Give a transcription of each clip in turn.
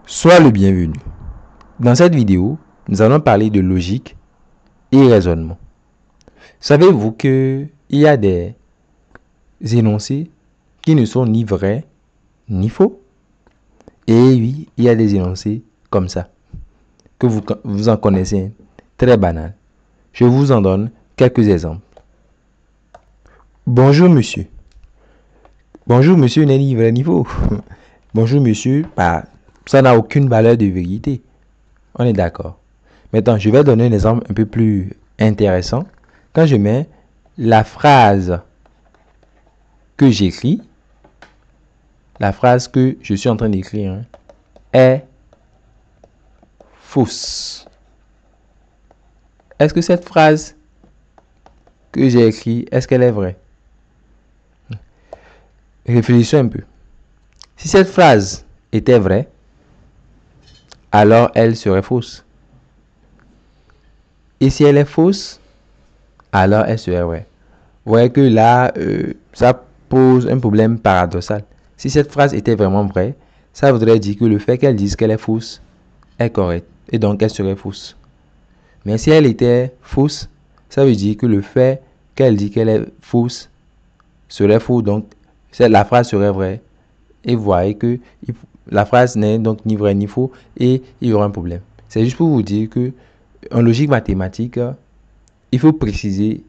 Sois le bienvenu. Dans cette vidéo, nous allons parler de logique et raisonnement. Savez-vous qu'il y a des énoncés qui ne sont ni vrais ni faux? Et oui, il y a des énoncés comme ça, que vous en connaissez, très banal. Je vous en donne quelques exemples. Bonjour monsieur. Bonjour monsieur n'est ni vrai ni faux. Bonjour monsieur, ça n'a aucune valeur de vérité. On est d'accord. Maintenant, je vais donner un exemple un peu plus intéressant. Quand je mets la phrase que j'écris, la phrase que je suis en train d'écrire est fausse. Est-ce que cette phrase que j'ai écrite, est-ce qu'elle est vraie? Réfléchissons un peu. Si cette phrase était vraie, alors elle serait fausse. Et si elle est fausse, alors elle serait vraie. Vous voyez que là, ça pose un problème paradoxal. Si cette phrase était vraiment vraie, ça voudrait dire que le fait qu'elle dise qu'elle est fausse est correct. Et donc, elle serait fausse. Mais si elle était fausse, ça veut dire que le fait qu'elle dit qu'elle est fausse serait faux. Donc, la phrase serait vraie. Et vous voyez que la phrase n'est donc ni vraie ni faux et il y aura un problème. C'est juste pour vous dire que en logique mathématique, il faut préciser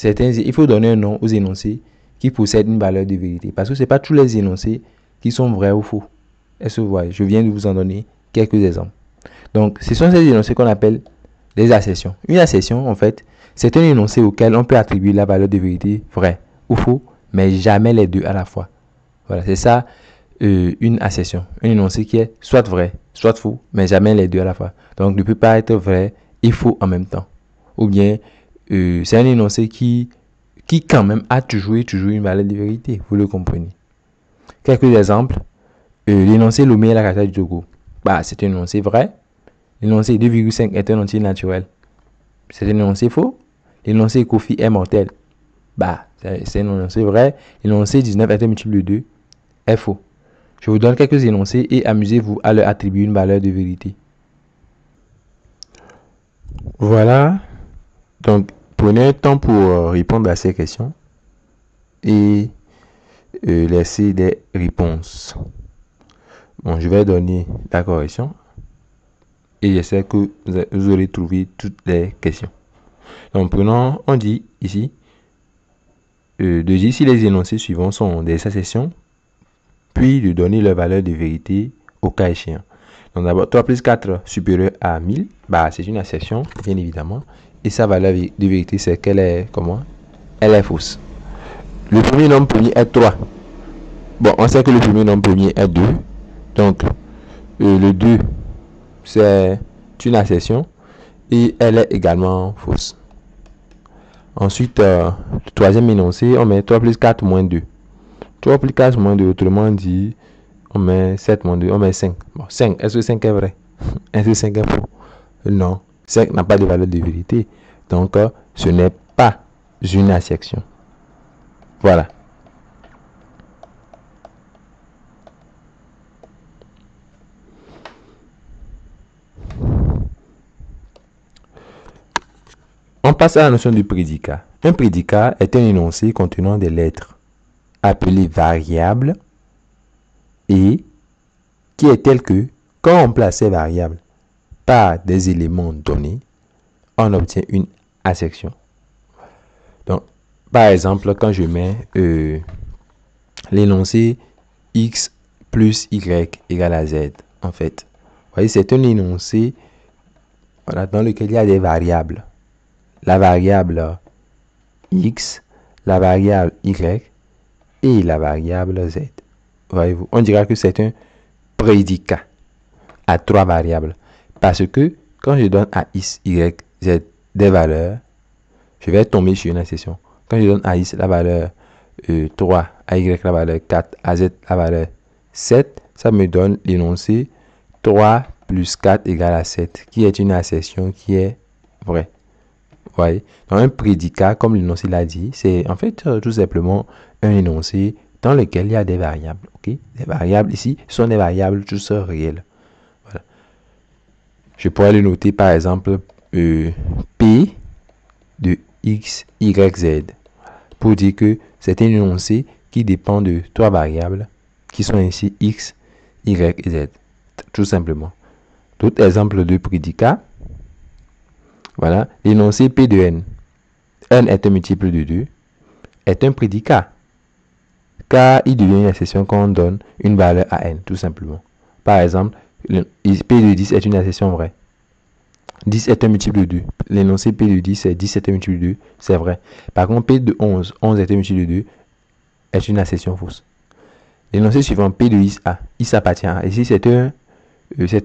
il faut donner un nom aux énoncés qui possèdent une valeur de vérité. Parce que ce n'est pas tous les énoncés qui sont vrais ou faux. Est-ce que vous voyez? Je viens de vous en donner quelques exemples. Donc, ce sont ces énoncés qu'on appelle des assertions. Une assertion, en fait, c'est un énoncé auquel on peut attribuer la valeur de vérité vraie ou faux, mais jamais les deux à la fois. Voilà, c'est ça une assertion. Un énoncé qui est soit vrai, soit faux, mais jamais les deux à la fois. Donc, ne peut pas être vrai et faux en même temps. Ou bien, c'est un énoncé qui quand même a toujours une valeur de vérité. Vous le comprenez. Quelques exemples. L'énoncé Lomé est la capitale du Togo. C'est un énoncé vrai. L'énoncé 2,5 est un entier naturel. C'est un énoncé faux. L'énoncé Kofi est mortel. C'est un énoncé vrai. L'énoncé 19 est un multiple de 2 est faux. Je vous donne quelques énoncés et amusez-vous à leur attribuer une valeur de vérité. Voilà. Donc, prenez un temps pour répondre à ces questions et laisser des réponses. Bon, je vais donner la correction et j'essaie que vous aurez trouvé toutes les questions. Donc, prenons, on dit ici, de dire si les énoncés suivants sont des assertions, puis de donner leur valeur de vérité au cas échéant. Donc, d'abord, 3 plus 4 supérieur à 1000, c'est une assertion, bien évidemment. Et sa valeur de vérité, c'est qu'elle est comment? Elle est fausse. Le premier nombre premier est 3. Bon, on sait que le premier nombre premier est 2. Donc, le 2, c'est une assertion. Et elle est également fausse. Ensuite, le troisième énoncé, on met 3 plus 4 moins 2. 3 plus 4 moins 2, autrement dit, on met 7 moins 2, on met 5. Bon, 5, est-ce que 5 est vrai? Est-ce que 5 est faux? Non. 5 n'a pas de valeur de vérité. Donc, ce n'est pas une assertion. Voilà. On passe à la notion du prédicat. Un prédicat est un énoncé contenant des lettres appelées variables et qui est tel que, quand on place ces variables par des éléments donnés, on obtient une assertion. Donc, par exemple, quand je mets l'énoncé x plus y égale à z, en fait, vous voyez, c'est un énoncé dans lequel il y a des variables. La variable x, la variable y et la variable z. Voyez-vous, on dira que c'est un prédicat à 3 variables. Parce que quand je donne à x, y, z des valeurs, je vais tomber sur une assertion. Quand je donne à x la valeur 3, à y la valeur 4, à z la valeur 7, ça me donne l'énoncé 3 plus 4 égale à 7, qui est une assertion qui est vraie. Vous voyez? Donc un prédicat, comme l'énoncé l'a dit, c'est en fait tout simplement un énoncé dans lequel il y a des variables. Okay? Les variables ici sont des variables tous réelles. Je pourrais le noter par exemple P de X, Y, Z. Pour dire que c'est un énoncé qui dépend de trois variables qui sont ainsi X, Y et Z. Tout simplement. D'autres exemples de prédicats. Voilà. L'énoncé P de N. N est un multiple de 2. Est un prédicat. Car il devient une accession quand on donne une valeur à N. Tout simplement. Par exemple, P de 10 est une accession vraie. 10 est un multiple de 2. L'énoncé P de 10 c'est 10 est un multiple de 2. C'est vrai. Par contre, P de 11. 11 est un multiple de 2. Est une accession fausse. L'énoncé suivant P de X A. X appartient à. Ici, c'est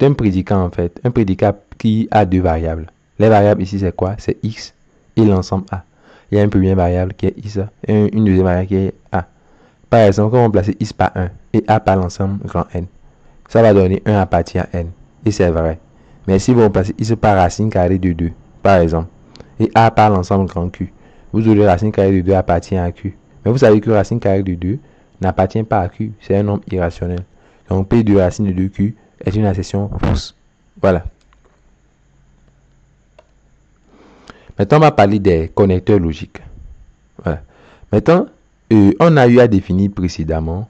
un prédicat en fait. Un prédicat qui a deux variables. Les variables ici, c'est quoi? C'est X et l'ensemble A. Il y a une première variable qui est X et une deuxième variable qui est A. Par exemple, quand on place X par 1 et A par l'ensemble grand N, ça va donner 1 appartient à N. Et c'est vrai. Mais si vous remplacez X par racine carrée de 2, par exemple, et A par l'ensemble grand Q, vous aurez racine carrée de 2 appartient à Q. Mais vous savez que racine carrée de 2 n'appartient pas à Q. C'est un nombre irrationnel. Donc P de racine de 2Q est une accession fausse. Voilà. Maintenant, on va parler des connecteurs logiques. Voilà. Maintenant, on a eu à définir précédemment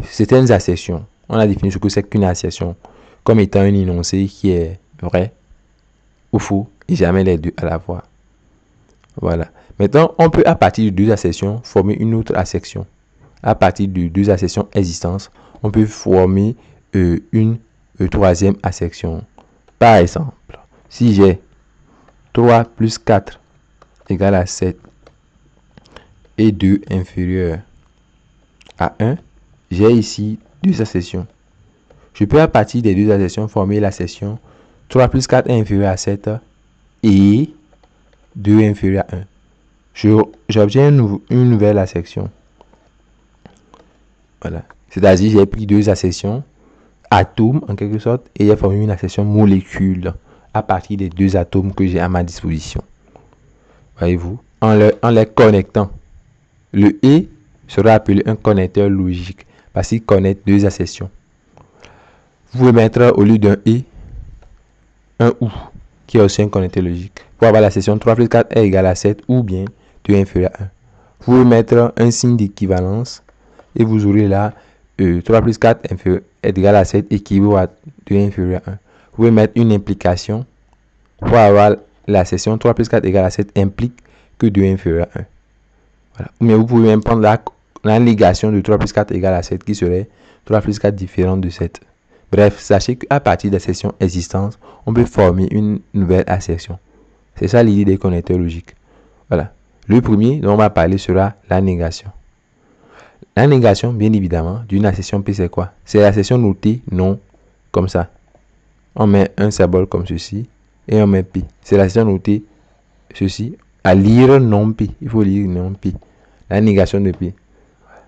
certaines assertions. On a défini ce que c'est qu'une assertion comme étant un énoncé qui est vrai ou faux et jamais les deux à la fois. Voilà. Maintenant, on peut à partir de deux assertions former une autre assertion. À partir de deux assertions existantes, on peut former une troisième assertion. Par exemple, si j'ai 3 plus 4 égale à 7 et 2 inférieur à 1, j'ai ici deux assertions. Je peux à partir des deux assertions former l'assertion 3 plus 4 est inférieur à 7 et 2 inférieur à 1. J'obtiens une nouvelle assertion. Voilà. C'est-à-dire j'ai pris deux assertions, atomes en quelque sorte, et j'ai formé une assertion molécule à partir des deux atomes que j'ai à ma disposition. Voyez-vous, en les connectant. Le et sera appelé un connecteur logique parce qu'il connecte deux assertions. Vous pouvez mettre au lieu d'un et un ou qui est aussi un connecteur logique pour avoir la session 3 plus 4 est égal à 7 ou bien 2 inférieur à 1. Vous pouvez mettre un signe d'équivalence et vous aurez là 3 plus 4 est égal à 7 équivaut à 2 inférieur à 1. Vous pouvez mettre une implication pour avoir la session 3 plus 4 égale à 7 implique que 2 inférieur à 1. Voilà. Mais vous pouvez même prendre la négation de 3 plus 4 égale à 7 qui serait 3 plus 4 différent de 7. Bref, sachez qu'à partir des assertions existantes, on peut former une nouvelle assertion. C'est ça l'idée des connecteurs logiques. Voilà. Le premier dont on va parler sera la négation. La négation, bien évidemment, d'une assertion P, c'est quoi? C'est l'assertion notée non, comme ça. On met un symbole comme ceci et on met P. C'est l'assertion notée ceci. À lire non P. Il faut lire non P. La négation de P.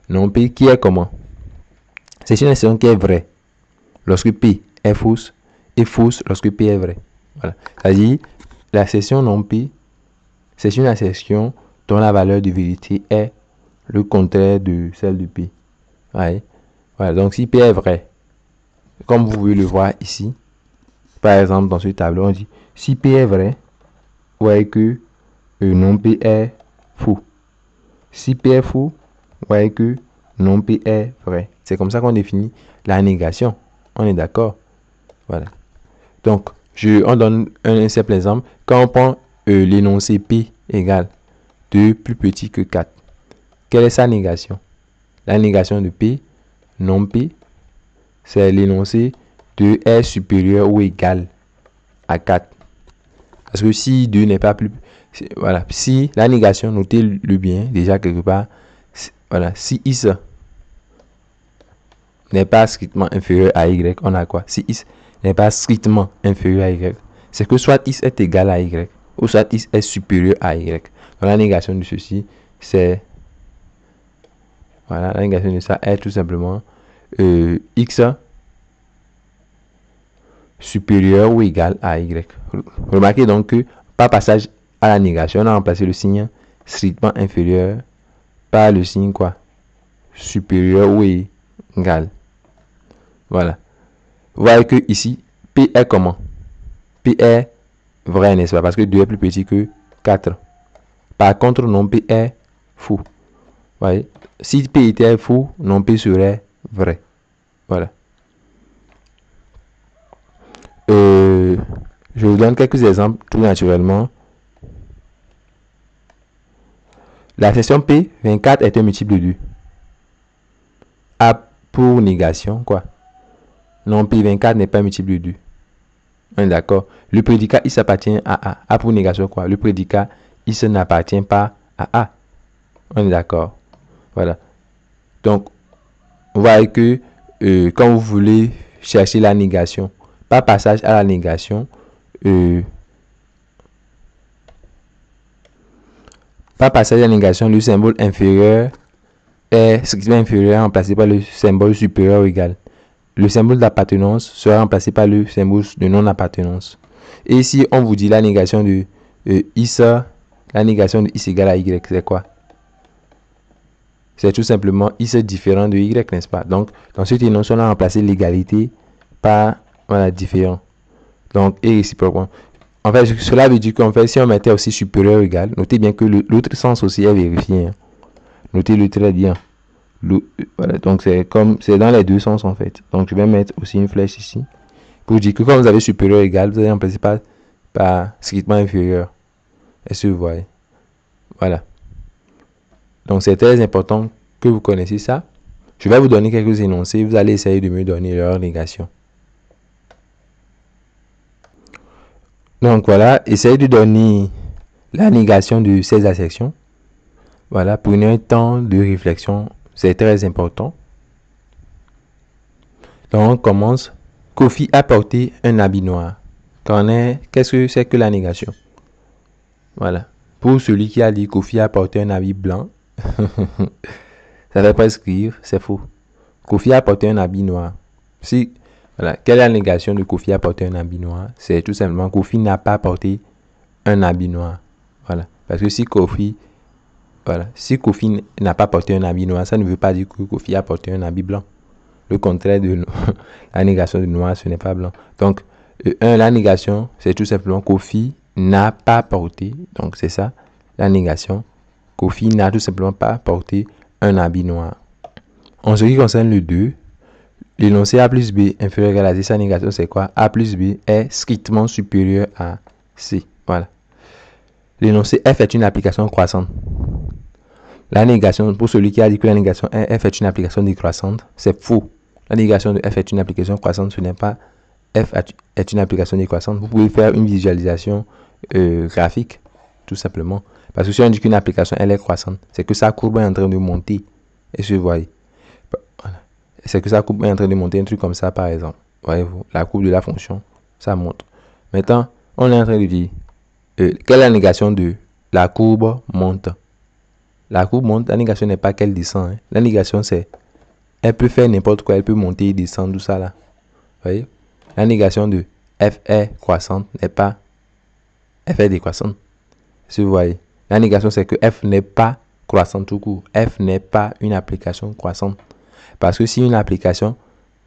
Non P qui est comment? C'est une assertion qui est vraie lorsque P est fausse et fausse lorsque P est vrai. Voilà. C'est-à-dire, l'assertion non P, c'est une assertion dont la valeur de vérité est le contraire de celle de P. Ouais. Voilà. Donc, si P est vrai, comme vous pouvez le voir ici, par exemple, dans ce tableau, on dit si P est vrai, vous voyez que non P est faux. Si P est faux, vous voyez que non P est vrai. C'est comme ça qu'on définit la négation. On est d'accord? Voilà. Donc, on donne un simple exemple. Quand on prend l'énoncé P égale 2 plus petit que 4, quelle est sa négation? La négation de P, non P, c'est l'énoncé 2 est supérieur ou égal à 4. Parce que si 2 n'est pas plus... Voilà. Si la négation, notez-le bien, déjà quelque part, voilà. Si X n'est pas strictement inférieur à Y, on a quoi? Si X n'est pas strictement inférieur à Y, c'est que soit X est égal à Y, ou soit X est supérieur à Y. Donc la négation de ceci, c'est... Voilà, la négation de ça est tout simplement X supérieur ou égal à Y. Remarquez donc que par passage à la négation, on a remplacé le signe strictement inférieur par le signe quoi? Supérieur ou égal. Voilà. Vous voyez que ici, P est comment? P est vrai, n'est-ce pas? Parce que 2 est plus petit que 4. Par contre, non P est faux. Voyez? Si P était faux, non P serait vrai. Voilà. Je vous donne quelques exemples tout naturellement. La section P, 24 est un multiple de 2. A pour négation, quoi. Non, P 24 n'est pas un multiple de 2. On est d'accord. Le prédicat, il s'appartient à A. A pour négation, quoi. Le prédicat, il se n'appartient pas à A. On est d'accord. Voilà. Donc, vous voyez que quand vous voulez chercher la négation, par passage à la négation, par passage à la négation, le symbole inférieur est strictement inférieur remplacé par le symbole supérieur ou égal. Le symbole d'appartenance sera remplacé par le symbole de non-appartenance. Et si on vous dit la négation de X, la négation de X égale à Y, c'est quoi? C'est tout simplement X différent de Y, n'est-ce pas? Donc, dans cette énoncé, on a remplacé l'égalité par voilà, différent. Donc, et réciproquement. En fait, cela veut dire qu'en fait, si on mettait aussi supérieur ou égal, notez bien que l'autre sens aussi est vérifié. Hein. Notez-le très bien. Voilà, donc c'est dans les deux sens en fait. Donc je vais mettre aussi une flèche ici pour dire que quand vous avez supérieur égal, vous allez remplacer par strictement inférieur. Est-ce que vous voyez? Voilà. Donc c'est très important que vous connaissiez ça. Je vais vous donner quelques énoncés. Vous allez essayer de me donner leur négation. Donc voilà, essayez de donner la négation de ces assertions. Voilà, prenez un temps de réflexion. C'est très important. Donc on commence. Kofi a porté un habit noir. Qu'est-ce que c'est que la négation? Voilà. Pour celui qui a dit Kofi a porté un habit blanc, ça fait presque rire, c'est faux. Kofi a porté un habit noir. Voilà. Quelle est la négation de Kofi a porté un habit noir? C'est tout simplement Kofi n'a pas porté un habit noir. Voilà. Parce que si Kofi n'a pas porté un habit noir, ça ne veut pas dire que Kofi a porté un habit blanc. Le contraire de la négation de noir, ce n'est pas blanc. Donc, la négation, c'est tout simplement Kofi n'a pas porté. Donc, c'est ça, la négation. Kofi n'a tout simplement pas porté un habit noir. En ce qui concerne le 2, l'énoncé A plus B inférieur à C, sa négation, c'est quoi? A plus B est strictement supérieur à C. Voilà. L'énoncé F est une application croissante. La négation, pour celui qui a dit que la négation F est une application décroissante, c'est faux. La négation de F est une application croissante, ce n'est pas F est une application décroissante. Vous pouvez faire une visualisation graphique, tout simplement. Parce que si on dit qu'une application elle est croissante, c'est que sa courbe est en train de monter. Et vous voyez, voilà. C'est que sa courbe est en train de monter, un truc comme ça, par exemple. Voyez-vous, la courbe de la fonction, ça monte. Maintenant, on est en train de dire, quelle est la négation de la courbe monte? La courbe monte, la négation n'est pas qu'elle descend. Hein. La négation, c'est elle peut faire n'importe quoi, elle peut monter et descendre, tout ça là. Vous voyez? La négation de F est croissante n'est pas F est décroissante. Si vous voyez, la négation c'est que F n'est pas croissante tout court. F n'est pas une application croissante. Parce que si une application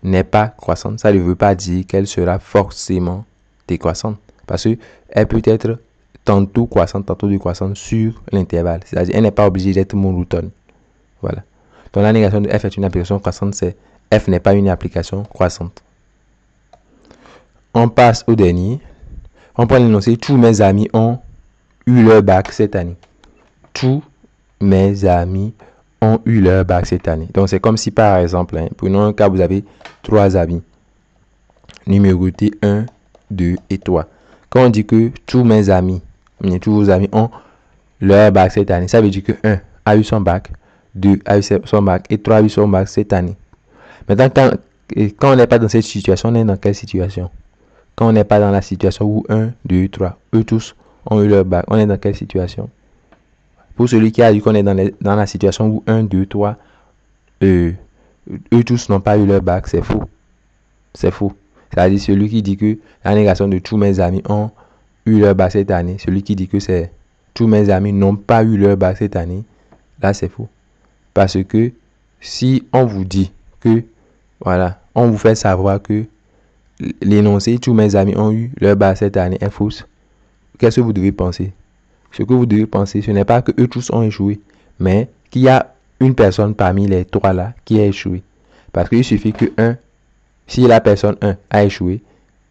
n'est pas croissante, ça ne veut pas dire qu'elle sera forcément décroissante. Parce qu'elle peut être tantôt croissante, tantôt décroissante sur l'intervalle. C'est-à-dire elle n'est pas obligée d'être monotone. Voilà. Donc la négation de F est une application croissante, c'est F n'est pas une application croissante. On passe au dernier. On prend l'énoncé tous mes amis ont eu leur bac cette année. Tous mes amis ont eu leur bac cette année. Donc c'est comme si par exemple, prenons un cas, vous avez 3 amis. Numérotés 1, 2 et 3. Quand on dit que tous mes amis, tous vos amis ont leur bac cette année, ça veut dire que 1 a eu son bac, 2 a eu son bac et 3 a eu son bac cette année. Maintenant, quand on n'est pas dans cette situation, on est dans quelle situation? Quand on n'est pas dans la situation où 1, 2, 3, eux tous ont eu leur bac, on est dans quelle situation? Pour celui qui a dit qu'on est dans la situation où 1, 2, 3, eux tous n'ont pas eu leur bac, c'est faux. C'est faux. C'est-à-dire celui qui dit que la négation de tous mes amis ont eu leur bac cette année, celui qui dit que c'est tous mes amis n'ont pas eu leur bac cette année, là c'est faux. Parce que si on vous dit que, voilà, on vous fait savoir que l'énoncé tous mes amis ont eu leur bac cette année est fausse, qu'est-ce que vous devez penser? Ce que vous devez penser, ce n'est pas que eux tous ont échoué, mais qu'il y a une personne parmi les trois là qui a échoué. Parce qu'il suffit que si la personne 1 a échoué,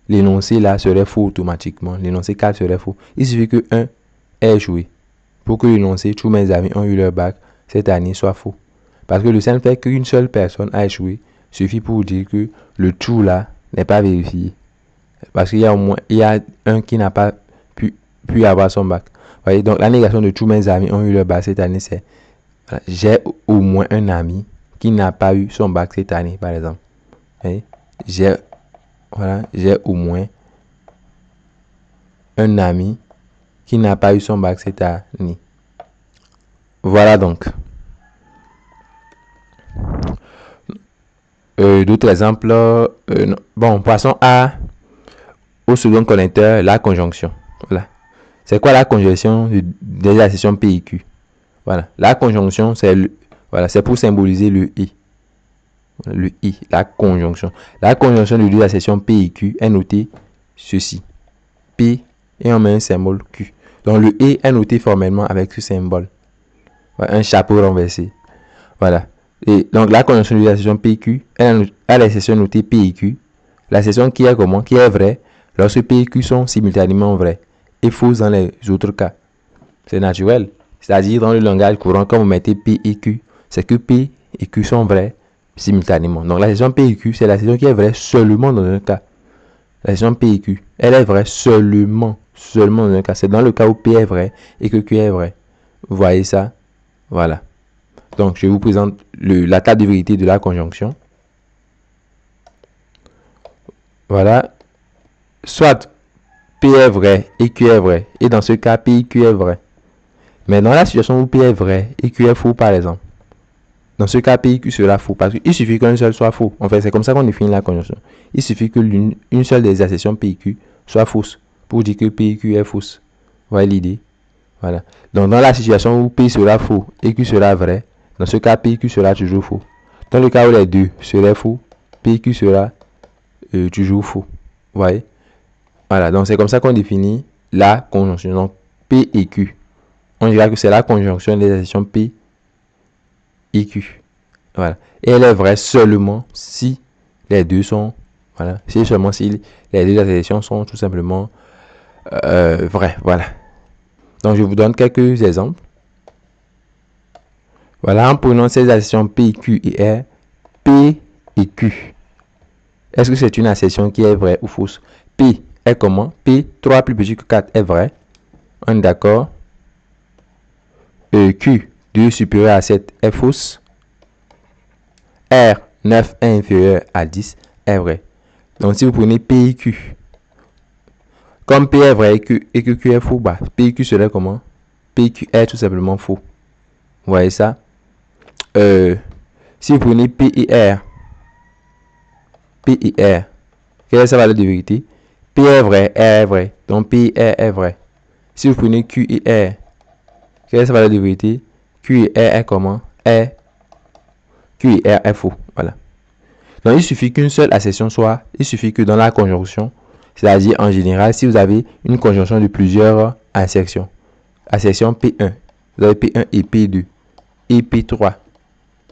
l'énoncé là serait faux automatiquement. L'énoncé 4 serait faux. Il suffit que 1 ait échoué pour que l'énoncé tous mes amis ont eu leur bac cette année soit faux. Parce que le simple fait qu'une seule personne a échoué suffit pour vous dire que le tout là n'est pas vérifié. Parce qu'il y a au moins un qui n'a pas pu avoir son bac. Voyez, donc la négation de tous mes amis ont eu leur bac cette année, c'est j'ai au moins un ami qui n'a pas eu son bac cette année, par exemple. Voyez, j'ai au moins un ami qui n'a pas eu son bac cette année. Voilà donc. D'autres exemples. Bon, passons au second connecteur, la conjonction. Voilà. C'est quoi la conjonction des accessions P et Q? Voilà. La conjonction, c'est pour symboliser le I. Le I, la conjonction. La conjonction de deux accessions P et Q est notée ceci. P et on met un symbole Q. Donc le I est noté formellement avec ce symbole. Voilà, un chapeau renversé. Voilà. Et donc la conjonction de l'accession P et Q a l'accession notée P et Q. L'accession qui est comment? Qui est vraie lorsque P et Q sont simultanément vrais et fausses dans les autres cas. C'est naturel. C'est-à-dire dans le langage courant, quand vous mettez P et Q, c'est que P et Q sont vrais simultanément. Donc l'accession P et Q, c'est l'accession qui est vraie seulement dans un cas. L'accession P et Q, elle est vraie seulement dans un cas. C'est dans le cas où P est vrai et que Q est vrai. Vous voyez ça? Voilà. Donc, je vous présente la table de vérité de la conjonction. Voilà. Soit P est vrai et Q est vrai. Et dans ce cas, P et Q est vrai. Mais dans la situation où P est vrai et Q est faux, par exemple, dans ce cas, P et Q sera faux. Parce qu'il suffit qu'un seul soit faux. En fait, c'est comme ça qu'on définit la conjonction. Il suffit que une seule des accessions P et Q soit fausse pour dire que P et Q est fausse. Vous voyez l'idée? Voilà. Donc, dans la situation où P sera faux et Q sera vrai, dans ce cas, P et Q sera toujours faux. Dans le cas où les deux seraient faux, P et Q sera toujours faux. Vous voyez? Voilà. Donc, c'est comme ça qu'on définit la conjonction. Donc, P et Q. On dira que c'est la conjonction des accessions P et Q. Voilà. Et elle est vraie seulement si les deux sont... Voilà. C'est seulement si les deux accessions sont tout simplement vraies. Voilà. Donc, je vous donne quelques exemples. Voilà, en prenant ces accessions P, Q et R, P et Q. Est-ce que c'est une accession qui est vraie ou fausse? P est comment? P, 3 plus petit que 4 est vrai. On est d'accord. Q, 2 supérieur à 7 est fausse. R, 9 est inférieur à 10 est vrai. Donc, si vous prenez P et Q, comme P est vrai et que Q est faux, bah, P et Q serait comment? P et Q est tout simplement faux. Vous voyez ça? Si vous prenez P et R, quelle est sa valeur de vérité? P est vrai, R est vrai. Donc P et R est vrai. Si vous prenez Q et R, quelle est sa valeur de vérité? Q et R est comment? Q et R est faux. Voilà. Donc il suffit qu'une seule accession soit, il suffit que dans la conjonction, c'est-à-dire en général, si vous avez une conjonction de plusieurs assertions, assertion P1, vous avez P1 et P2, et P3,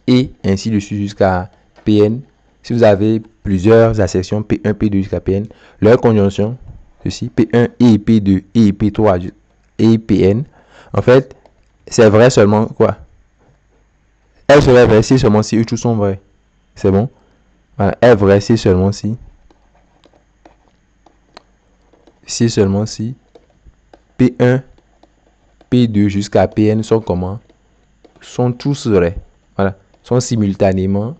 et ainsi de suite jusqu'à Pn. Si vous avez plusieurs assertions P1, P2 jusqu'à Pn, leur conjonction, ceci, P1 et P2 et P3 et Pn, en fait, c'est vrai seulement quoi? Elle serait vraie si seulement si eux tous sont vrais. C'est bon? Voilà, elle est vraie si seulement si. Si seulement si P1, P2 jusqu'à Pn sont comment? Sont tous vrais. Voilà. Sont simultanément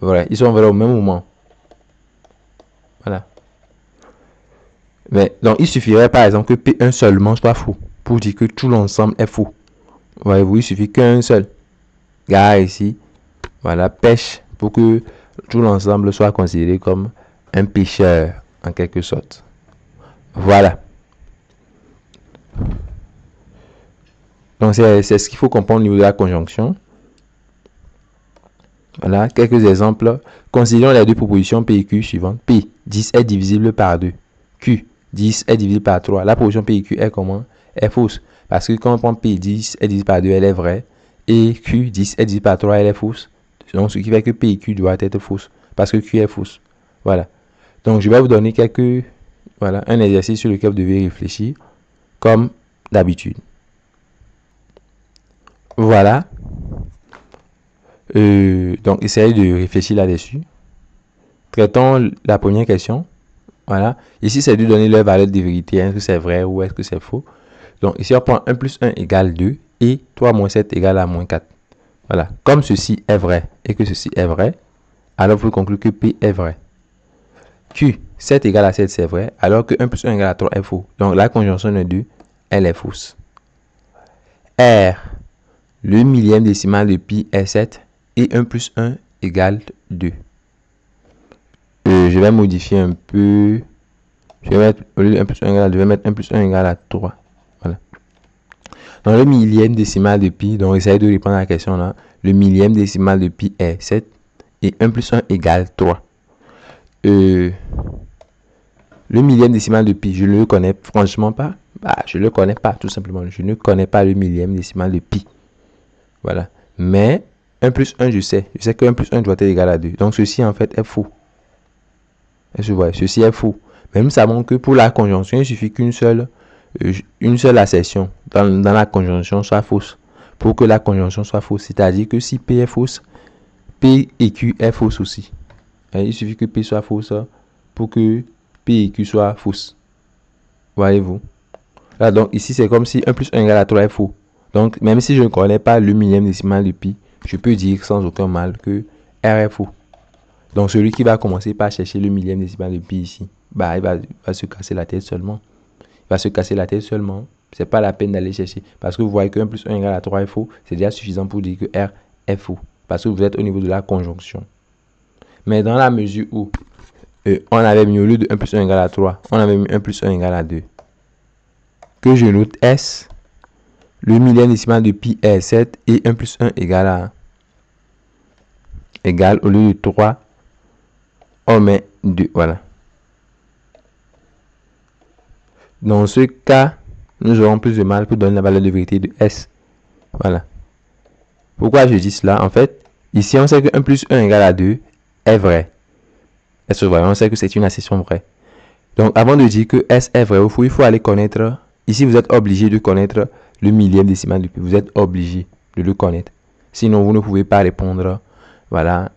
vrais. Ils sont vrais au même moment. Voilà. Mais donc il suffirait par exemple que P1 seulement soit faux pour dire que tout l'ensemble est faux. Voyez-vous, il suffit qu'un seul gars ici, voilà, pêche pour que tout l'ensemble soit considéré comme un pécheur en quelque sorte. Voilà. Donc c'est ce qu'il faut comprendre au niveau de la conjonction. Voilà, quelques exemples. Considérons les deux propositions P et Q suivantes. P, 10 est divisible par 2. Q, 10 est divisé par 3. La proposition P et Q est comment? Est fausse. Parce que quand on prend P, 10 est divisé par 2, elle est vraie. Et Q, 10 est divisé par 3, elle est fausse. Donc, ce qui fait que P et Q doivent être fausses. Parce que Q est fausse. Voilà. Donc, je vais vous donner un exercice sur lequel vous devez réfléchir. Comme d'habitude. Voilà. Donc, essayez de réfléchir là-dessus. Traitons la première question. Voilà. Ici, c'est de donner leur valeur de vérité. Est-ce que c'est vrai ou est-ce que c'est faux? Donc, ici, on prend 1 plus 1 égale 2 et 3 moins 7 égale à moins 4. Voilà. Comme ceci est vrai et que ceci est vrai, alors vous pouvez conclure que P est vrai. Q, 7 égale à 7, c'est vrai, alors que 1 plus 1 égale à 3 est faux. Donc, la conjonction de 2, elle est fausse. R, le millième décimal de pi est 7 et 1 plus 1 égale 2. Je vais modifier un peu. Je vais mettre, au lieu de 1 plus 1 égale à 2, je vais mettre 1 plus 1 égale à 3. Voilà. Dans le millième décimal de pi, donc essayez de répondre à la question là. Le millième décimal de pi est 7 et 1 plus 1 égale 3. Le millième décimal de pi, je ne le connais franchement pas. Je ne le connais pas, tout simplement. Je ne connais pas le millième décimal de pi. Voilà. Mais 1 plus 1, je sais. Je sais que 1 plus 1 doit être égal à 2. Donc, ceci, en fait, est faux. Est-ce que vous voyez? Ceci est faux. Mais nous savons que pour la conjonction, il suffit qu'une seule assertion dans la conjonction soit fausse. Pour que la conjonction soit fausse. C'est-à-dire que si P est fausse, P et Q est fausse aussi. Et il suffit que P soit fausse pour que P et Q soient fausses. Voyez-vous? Là, donc, ici, c'est comme si 1 plus 1 égale à 3 est faux. Donc, même si je ne connais pas le millième décimal de pi, je peux dire sans aucun mal que R est faux. Donc, celui qui va commencer par chercher le millième décimal de pi ici, il va se casser la tête seulement. Il va se casser la tête seulement. C'est pas la peine d'aller chercher. Parce que vous voyez que 1 plus 1 égale à 3 est faux. C'est déjà suffisant pour dire que R est faux. Parce que vous êtes au niveau de la conjonction. Mais dans la mesure où on avait mis au lieu de 1 plus 1 égale à 3, on avait mis 1 plus 1 égale à 2. Que je note S, le millième décimal de pi est 7 et 1 plus 1 égale au lieu de 3, on met 2. Voilà. Dans ce cas, nous aurons plus de mal pour donner la valeur de vérité de S. Voilà. Pourquoi je dis cela? En fait, ici, on sait que 1 plus 1 égale à 2 est vrai. Est-ce que vous voyez? On sait que c'est une assertion vraie. Donc, avant de dire que S est vrai, il faut aller connaître. Ici, vous êtes obligé de connaître le millième décimal de pi. Vous êtes obligé de le connaître. Sinon, vous ne pouvez pas répondre, voilà,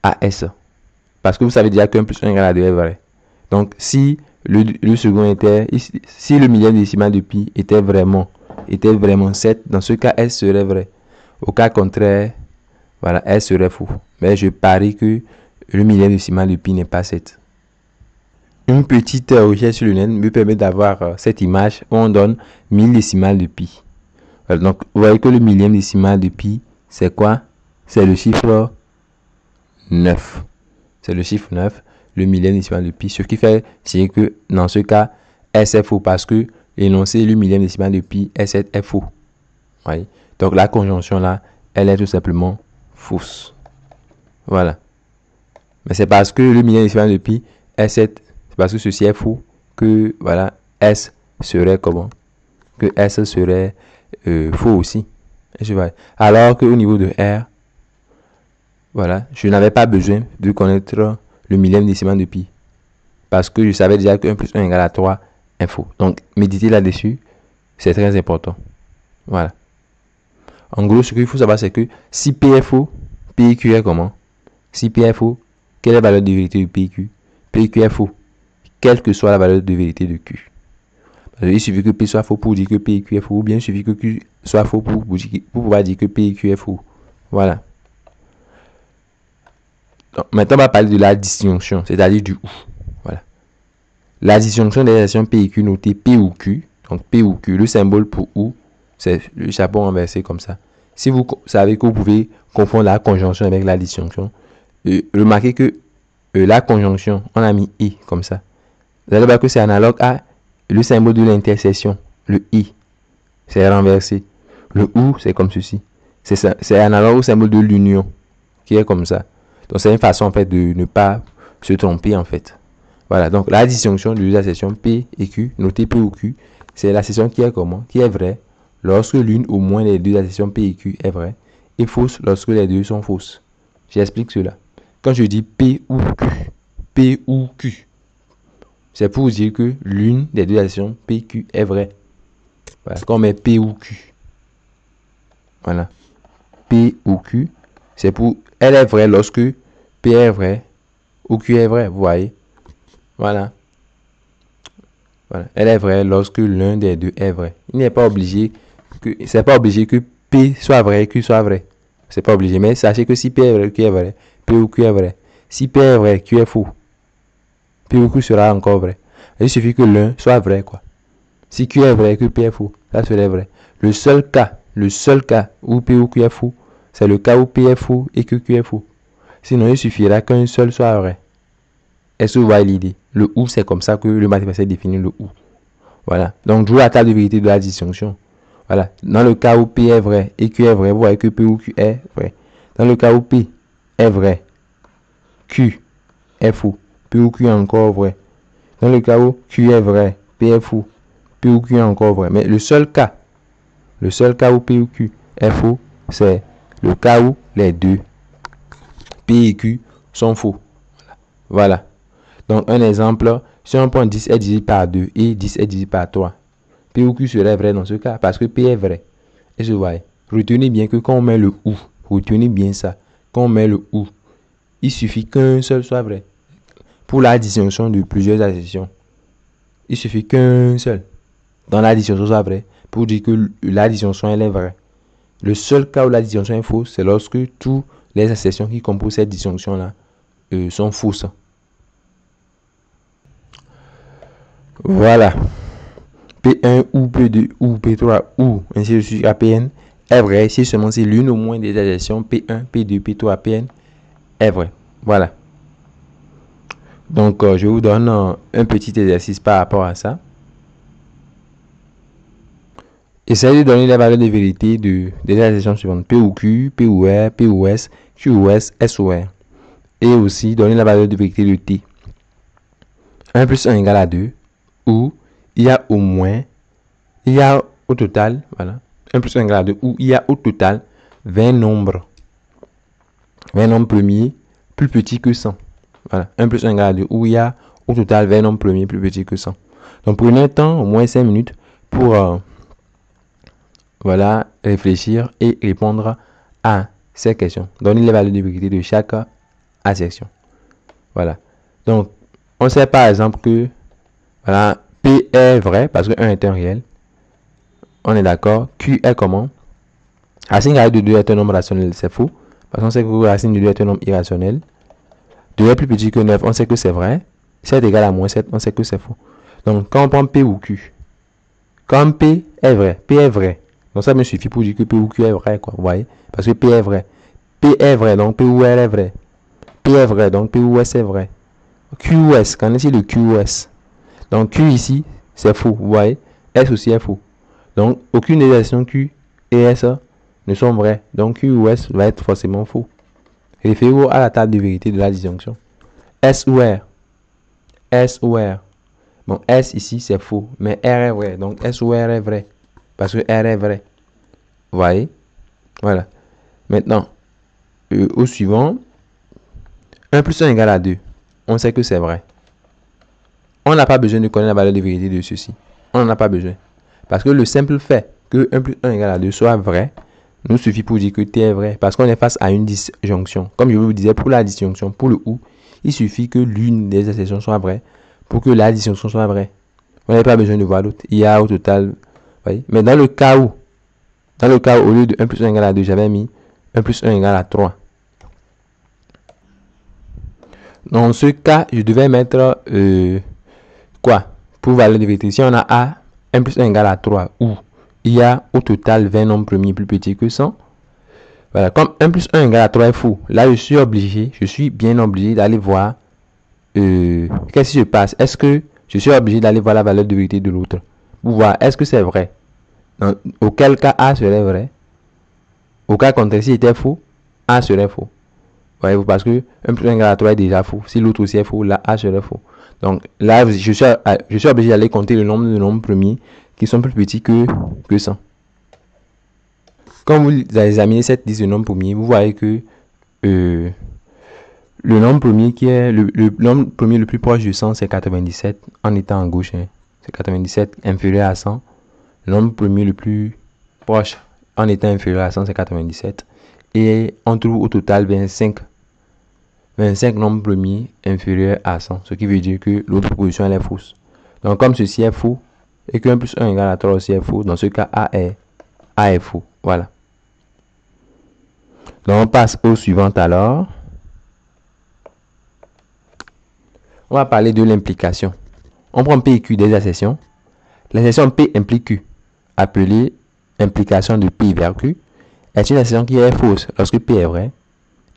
à S. Parce que vous savez déjà que 1 plus 1 égale à 2 est vrai. Donc, si le second était, si le millième décimal de pi était vraiment 7, dans ce cas, S serait vrai. Au cas contraire, voilà, S serait faux. Mais je parie que le millième décimal de pi n'est pas 7. Une petite recherche sur le net me permet d'avoir cette image où on donne 1000 décimales de pi. Voilà, donc, vous voyez que le millième décimal de pi, c'est quoi? C'est le chiffre 9. C'est le chiffre 9, le millième décimal de pi. Ce qui fait, c'est que dans ce cas, S est faux parce que l'énoncé le millième décimal de pi, S7 est faux. Voyez? Donc, la conjonction là, elle est tout simplement fausse. Voilà. Mais c'est parce que le millième décimal de pi, S7, parce que ceci est faux que voilà S serait comment, que S serait faux aussi. Alors qu'au niveau de R, voilà, je n'avais pas besoin de connaître le millième décimal de pi parce que je savais déjà que 1 plus 1 égale à 3 est faux. Donc méditez là-dessus, c'est très important. Voilà. En gros, ce qu'il faut savoir, c'est que si P est faux, P et Q est comment? Si P est faux, quelle est la valeur de vérité de P et Q? P et Q est faux, quelle que soit la valeur de vérité de Q. Il suffit que P soit faux pour dire que P et Q est faux, ou bien il suffit que Q soit faux pour pouvoir dire que P et Q est faux. Voilà. Donc, maintenant, on va parler de la disjonction, c'est-à-dire du ou. Voilà. La disjonction des actions P et Q notées P ou Q. Donc, P ou Q, le symbole pour ou, c'est le chapeau renversé comme ça. Si vous savez que vous pouvez confondre la conjonction avec la disjonction, remarquez que la conjonction, on a mis i comme ça. Vous allez voir que c'est analogue à le symbole de l'intersection, le i. C'est renversé. Le ou, c'est comme ceci. C'est analogue au symbole de l'union. qui est comme ça. Donc, c'est une façon, en fait, de ne pas se tromper, en fait. Voilà, donc la disjonction de la section P et Q, notée P ou Q, c'est la section qui est comment? Qui est vraie lorsque l'une ou moins des deux de la section P et Q est vraie et fausse lorsque les deux sont fausses. J'explique cela. Quand je dis P ou Q, c'est pour dire que l'une des deux de la section P et Q est vraie. Voilà, quand on met P ou Q. Voilà. P ou Q, c'est pour... Elle est vraie lorsque P est vrai ou Q est vrai, vous voyez. Voilà. Voilà. Elle est vraie lorsque l'un des deux est vrai. Il n'est pas obligé que... C'est pas obligé que P soit vrai et Q soit vrai. C'est pas obligé. Mais sachez que si P est vrai, Q est vrai. P ou Q est vrai. Si P est vrai, Q est faux. P ou Q sera encore vrai. Il suffit que l'un soit vrai, quoi. Si Q est vrai et que P est faux, ça serait vrai. Le seul cas où P ou Q est faux, c'est le cas où P est faux et que Q est faux. Sinon, il suffira qu'un seul soit vrai. Est-ce que vous voyez l'idée? Le ou, c'est comme ça que le mathématicien définit le ou. Voilà. Donc, d'où la table de vérité de la disjonction. Voilà. Dans le cas où P est vrai et Q est vrai, vous voyez que P ou Q est vrai. Dans le cas où P est vrai, Q est faux, P ou Q est encore vrai. Dans le cas où Q est vrai, P est faux, P ou Q est encore vrai. Mais le seul cas où P ou Q est faux, c'est le cas où les deux P et Q sont faux. Voilà. Donc, un exemple, si on prend 10 est divisé par 2 et 10 est divisé par 3, P ou Q serait vrai dans ce cas parce que P est vrai. Et je vois. Retenez bien que quand on met le ou, retenez bien ça. Quand on met le ou, il suffit qu'un seul soit vrai. Pour la disjonction de plusieurs additions, il suffit qu'un seul dans la disjonction soit vrai pour dire que la disjonction elle est vraie. Le seul cas où la disjonction est fausse, c'est lorsque toutes les accessions qui composent cette disjonction-là sont fausses. Voilà. P1 ou P2 ou P3 ou ainsi de suite APN est vrai si seulement si l'une ou moins des additions P1, P2, P3, Pn est vrai. Voilà. Donc, je vous donne un petit exercice par rapport à ça. Essayez de donner les valeurs de vérité des additions suivantes. P ou Q, P ou R, P ou S, Q ou S, S ou R. Et aussi donner la valeur de vérité de T. 1 plus 1 égale à 2. Ou il y a au total, voilà, 1 plus 1 égale à 2, où il y a au total 20 nombres premiers plus petits que 100. Voilà, 1 plus 1 égale à 2, où il y a au total 20 nombres premiers plus petits que 100. Donc, prenez un temps, au moins 5 minutes, pour voilà, réfléchir et répondre à ces questions. Donnez les valeurs de vérité de chaque assertion. Voilà. Donc, on sait par exemple que voilà, P est vrai parce que 1 est un réel. On est d'accord. Q est comment? Racine carrée de 2 est un nombre rationnel, c'est faux. Parce qu'on sait que racine de 2 est un nombre irrationnel. 2 est plus petit que 9, on sait que c'est vrai. 7 égale à moins 7, on sait que c'est faux. Donc, quand on prend P ou Q, comme P est vrai. Donc, ça me suffit pour dire que P ou Q est vrai, quoi. Vous voyez? Parce que P est vrai. P est vrai, donc P ou R est vrai. P est vrai, donc P ou S est vrai. Q ou S, qu'en est-il de Q ou S? Donc, Q ici, c'est faux, vous voyez? S aussi est faux. Donc, aucune des additions Q et S ne sont vraies. Donc, Q ou S va être forcément faux. Référez-vous à la table de vérité de la disjonction. S ou R. S ou R. Bon, S ici, c'est faux. Mais R est vrai. Donc, S ou R est vrai. Parce que R est vrai. Vous voyez? Voilà. Maintenant, au suivant, 1 plus 1 égale à 2. On sait que c'est vrai. On n'a pas besoin de connaître la valeur de vérité de ceci. On n'en a pas besoin. Parce que le simple fait que 1 plus 1 égale à 2 soit vrai, nous suffit pour dire que T est vrai. Parce qu'on est face à une disjonction. Comme je vous disais, pour la disjonction, pour le ou, il suffit que l'une des assertions soit vraie pour que la disjonction soit vraie. On n'a pas besoin de voir l'autre. Il y a au total... Voyez? Mais dans le cas où, au lieu de 1 plus 1 égale à 2, j'avais mis 1 plus 1 égale à 3. Dans ce cas, je devais mettre quoi? Pour valeur de vérité. Si on a A, 1 plus 1 égale à 3, ou il y a au total 20 nombres premiers plus petits que 100. Voilà, comme 1 plus 1 égale à 3 est faux, là je suis bien obligé d'aller voir qu'est-ce qui se passe. Est-ce que je suis obligé d'aller voir la valeur de vérité de l'autre pour voir est-ce que c'est vrai? Auquel cas A serait vrai. Au cas contraire, si c'était faux, A serait faux. Voyez-vous, parce que 1 plus 1 égale à 3 est déjà faux. Si l'autre aussi est faux, là, A serait faux. Donc là, je suis obligé d'aller compter le nombre de nombres premiers qui sont plus petits que 100. Quand vous examinez cette liste de nombres premiers, vous voyez que le nombre premier qui est le nombre premier le plus proche de 100, c'est 97 en étant en gauche. Hein. C'est 97 inférieur à 100. Le nombre premier le plus proche en étant inférieur à 100, c'est 97. Et on trouve au total 25 nombres premiers inférieurs à 100. Ce qui veut dire que l'autre proposition elle est fausse. Donc comme ceci est faux et que 1 plus 1 égale à 3 aussi est faux, dans ce cas A est faux. Voilà. Donc on passe au suivant alors. On va parler de l'implication. On prend P et Q des assertions. L'assertion P implique Q, appelée implication de P vers Q, est une assertion qui est fausse lorsque P est vrai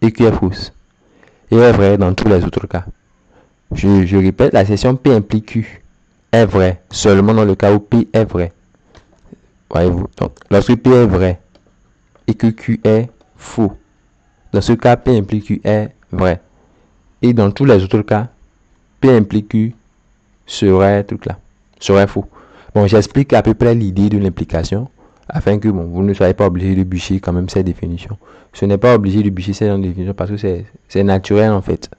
et Q est fausse. Et est vrai dans tous les autres cas. Je répète, l'assertion P implique Q est vrai seulement dans le cas où P est vrai. Voyez-vous? Donc, lorsque P est vrai et que Q est faux, dans ce cas, P implique Q est vrai. Et dans tous les autres cas, P implique Q serait faux. Bon, j'explique à peu près l'idée de l'implication afin que vous ne soyez pas obligé de bûcher quand même cette définition. Ce n'est pas obligé de bûcher cette définition parce que c'est naturel en fait.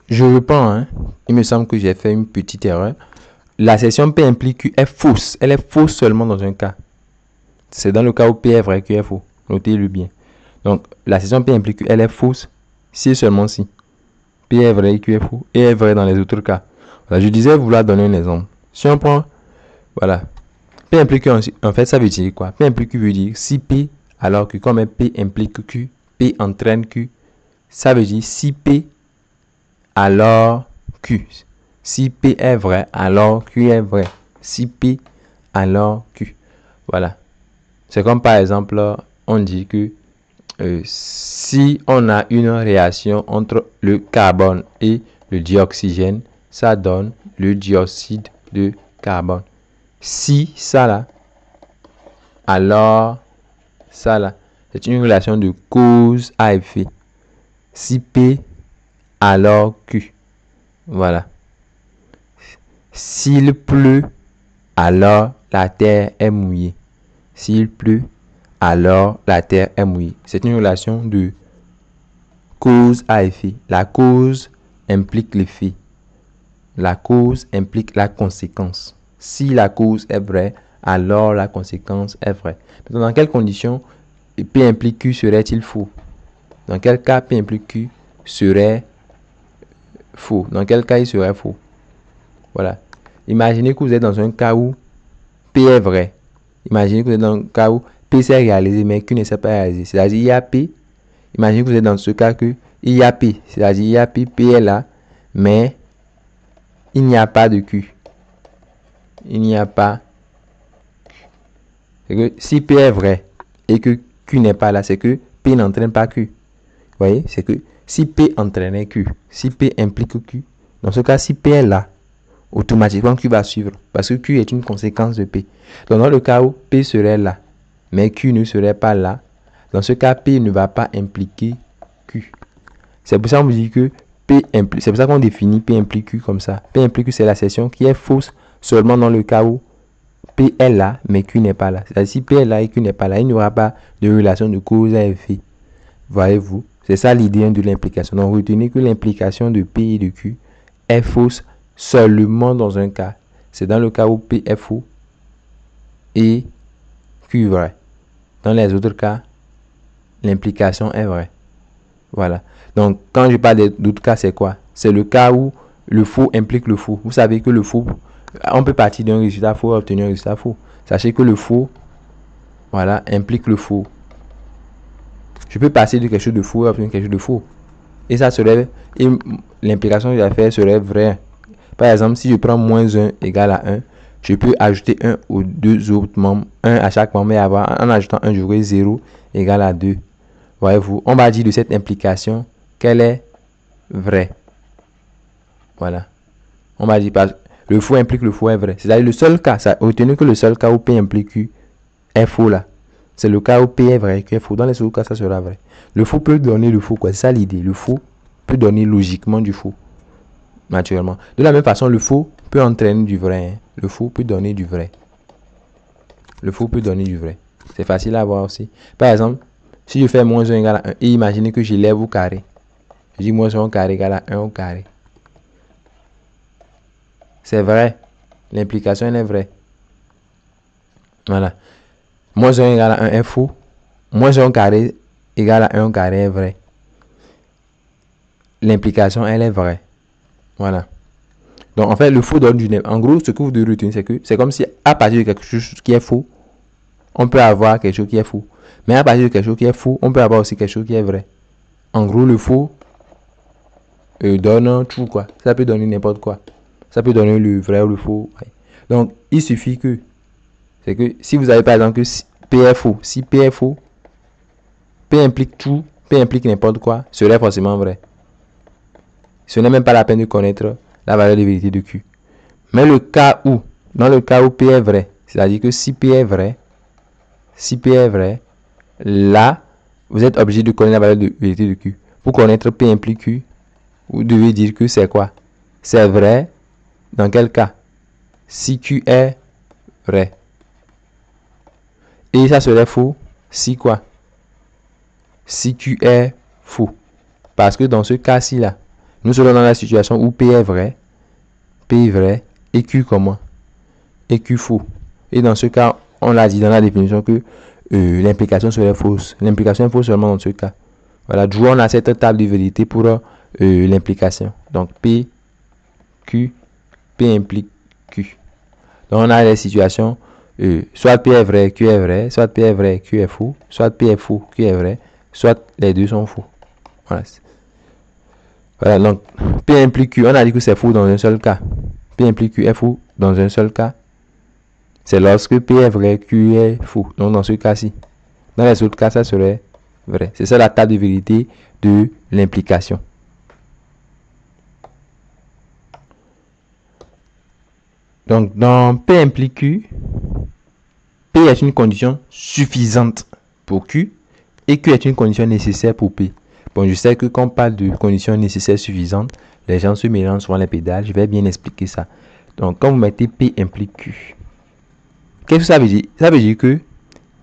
Je reprends, hein. Il me semble que j'ai fait une petite erreur. L'assertion P implique Q est fausse. Elle est fausse seulement dans un cas. C'est dans le cas où P est vrai, Q est faux. Notez-le bien. Donc, l'assertion P implique Q, elle est fausse si et seulement si P est vrai et Q est faux. Et est vrai dans les autres cas. Voilà, je disais vouloir donner un exemple. Si on prend, voilà, P implique Q, en fait, ça veut dire quoi? P implique Q veut dire si P, alors que comme P implique Q, P entraîne Q, ça veut dire si P, alors Q. Si P est vrai, alors Q est vrai. Si P, alors Q. Voilà. C'est comme par exemple, on dit que si on a une réaction entre le carbone et le dioxygène, ça donne le dioxyde de carbone. Si ça là, alors ça là. C'est une relation de cause à effet. Si P, alors Q. Voilà. S'il pleut, alors la terre est mouillée. S'il pleut, alors la terre est mouillée. C'est une relation de cause à effet. La cause implique l'effet. La cause implique la conséquence. Si la cause est vraie, alors la conséquence est vraie. Dans quelles conditions P implique Q serait-il faux? Dans quel cas P implique Q serait faux? Dans quel cas il serait faux? Voilà. Imaginez que vous êtes dans un cas où P est vrai. Imaginez que vous êtes dans un cas où P s'est réalisé, mais Q ne s'est pas réalisé. C'est-à-dire il y a P. Imaginez que vous êtes dans ce cas que il y a P. C'est-à-dire il y a P, P est là, mais il n'y a pas de Q. Il n'y a pas. C'est que si P est vrai et que Q n'est pas là, c'est que P n'entraîne pas Q. Vous voyez? C'est que si P entraînait Q, si P implique Q, dans ce cas, si P est là, automatiquement Q va suivre. Parce que Q est une conséquence de P. Donc dans le cas où P serait là, mais Q ne serait pas là, dans ce cas, P ne va pas impliquer Q. C'est pour ça qu'on vous dit que P implique. C'est pour ça qu'on définit P implique Q comme ça. P implique Q, c'est l'assertion qui est fausse seulement dans le cas où P est là, mais Q n'est pas là. C'est-à-dire si P est là et Q n'est pas là, il n'y aura pas de relation de cause à effet. Voyez-vous? C'est ça l'idée de l'implication. Donc retenez que l'implication de P et de Q est fausse seulement dans un cas. C'est dans le cas où P est faux et Q vrai. Dans les autres cas, l'implication est vraie. Voilà. Donc, quand je parle d'autres cas, c'est quoi? C'est le cas où le faux implique le faux. Vous savez que le faux, on peut partir d'un résultat faux et obtenir un résultat faux. Sachez que le faux, voilà, implique le faux. Je peux passer de quelque chose de faux et obtenir quelque chose de faux. Et ça serait, l'implication que j'ai fait serait vraie. Par exemple, si je prends moins 1 égale à 1, je peux ajouter 1 aux deux autres membres, 1 à chaque membre et avoir, en ajoutant 1, j'aurai 0 égale à 2. Voyez-vous, on va dire de cette implication qu'elle est vraie. Voilà. On va dire, le faux implique le faux est vrai. C'est-à-dire le seul cas, ça retenu que le seul cas où P implique Q est faux là. C'est le cas où P est vrai, Q est faux. Dans les autres cas, ça sera vrai. Le faux peut donner le faux, quoi. C'est ça l'idée. Le faux peut donner logiquement du faux, naturellement. De la même façon, le faux peut entraîner du vrai. Hein. Le faux peut donner du vrai. Le faux peut donner du vrai. C'est facile à voir aussi. Par exemple, si je fais moins 1 égale à 1, et imaginez que j'élève au carré. Je dis moins 1 au carré égale à 1 au carré. C'est vrai. L'implication, elle est vraie. Voilà. Moins 1 égale à 1 est faux. Moins 1 au carré égale à 1 au carré est vrai. L'implication, elle est vraie. Voilà. Donc, en fait, le faux donne du net. En gros, ce que vous devez retenir, c'est que c'est comme si, à partir de quelque chose qui est faux, on peut avoir quelque chose qui est faux. Mais à partir de quelque chose qui est faux, on peut avoir aussi quelque chose qui est vrai. En gros, le faux donne tout, quoi. Ça peut donner n'importe quoi. Ça peut donner le vrai ou le faux. Ouais. Donc, il suffit que, c'est que si vous avez par exemple que P est faux, si P est faux, P implique tout, P implique n'importe quoi, serait forcément vrai. Ce n'est même pas la peine de connaître la valeur de vérité de Q. Mais le cas où, dans le cas où P est vrai, c'est-à-dire que si P est vrai, là, vous êtes obligé de connaître la valeur de vérité de Q. Pour connaître P implique Q, vous devez dire que c'est quoi? C'est vrai dans quel cas? Si Q est vrai. Et ça serait faux si quoi? Si Q est faux. Parce que dans ce cas-ci là, nous serons dans la situation où P est vrai, et Q comment? Et Q faux. Et dans ce cas, on l'a dit dans la définition que l'implication serait fausse. L'implication est fausse seulement dans ce cas. Voilà, d'où on a cette table de vérité pour l'implication. Donc P, Q, P implique Q. Donc on a les situations, soit P est vrai, Q est vrai, soit P est vrai, Q est faux, soit P est faux, Q est vrai, soit les deux sont faux. Voilà. Voilà, donc P implique Q, on a dit que c'est faux dans un seul cas. P implique Q est faux dans un seul cas. C'est lorsque P est vrai, Q est faux. Donc dans ce cas-ci. Dans les autres cas, ça serait vrai. C'est ça la table de vérité de l'implication. Donc dans P implique Q, P est une condition suffisante pour Q et Q est une condition nécessaire pour P. Bon, je sais que quand on parle de conditions nécessaires suffisantes, les gens se mélangent souvent les pédales. Je vais bien expliquer ça. Donc, quand vous mettez P implique Q, qu'est-ce que ça veut dire? Ça veut dire que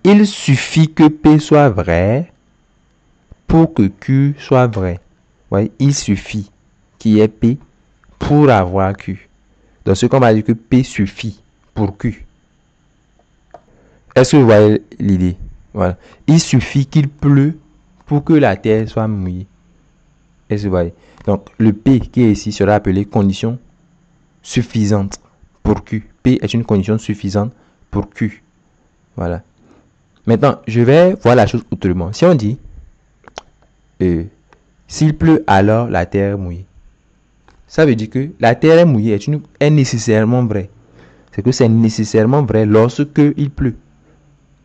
il suffit que P soit vrai pour que Q soit vrai. Ouais, il suffit qu'il y ait P pour avoir Q. Dans ce qu'on va dire que P suffit pour Q. Est-ce que vous voyez l'idée? Voilà. Il suffit qu'il pleut pour que la terre soit mouillée. Est-ce que vous voyez? Donc, le P qui est ici sera appelé condition suffisante pour Q. P est une condition suffisante pour Q. Voilà. Maintenant, je vais voir la chose autrement. Si on dit, s'il pleut, alors la terre est mouillée. Ça veut dire que la terre est mouillée est nécessairement vrai. C'est que c'est nécessairement vrai lorsque il pleut.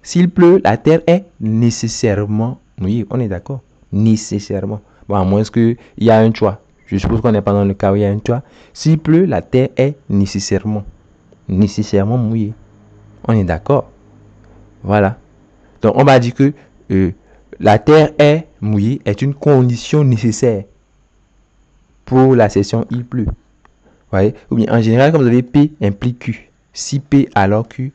S'il pleut, la terre est nécessairement mouillée. On est d'accord? Nécessairement. Bon, à moins qu'il y a un toit. Je suppose qu'on n'est pas dans le cas où il y a un toit. S'il pleut, la terre est nécessairement mouillée. On est d'accord? Voilà. Donc, on va dire que la terre est mouillée est une condition nécessaire pour la session il pleut. Vous voyez? Ou bien, en général, comme vous avez P implique Q. Si P alors Q,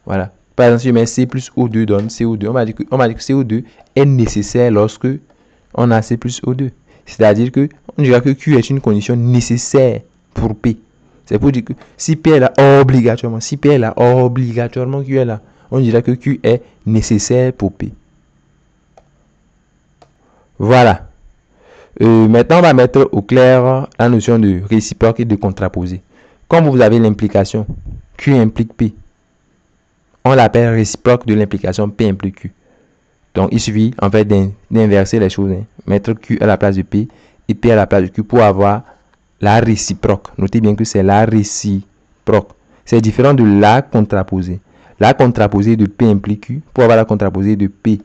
voilà. Par exemple, si je mets C plus O2 donne CO2, on va dire que CO2 est nécessaire lorsque on a C plus O2. C'est-à-dire que on dira que Q est une condition nécessaire pour P. C'est pour dire que si P est là obligatoirement, Q est là, on dira que Q est nécessaire pour P. Voilà. Maintenant, on va mettre au clair la notion de réciproque et de contraposé. Comme vous avez l'implication Q implique P, on l'appelle réciproque de l'implication P implique Q. Donc, il suffit en fait d'inverser les choses. Hein. Mettre Q à la place de P et P à la place de Q pour avoir la réciproque. Notez bien que c'est la réciproque. C'est différent de la contraposée. La contraposée de P implique Q. Pour avoir la contraposée de P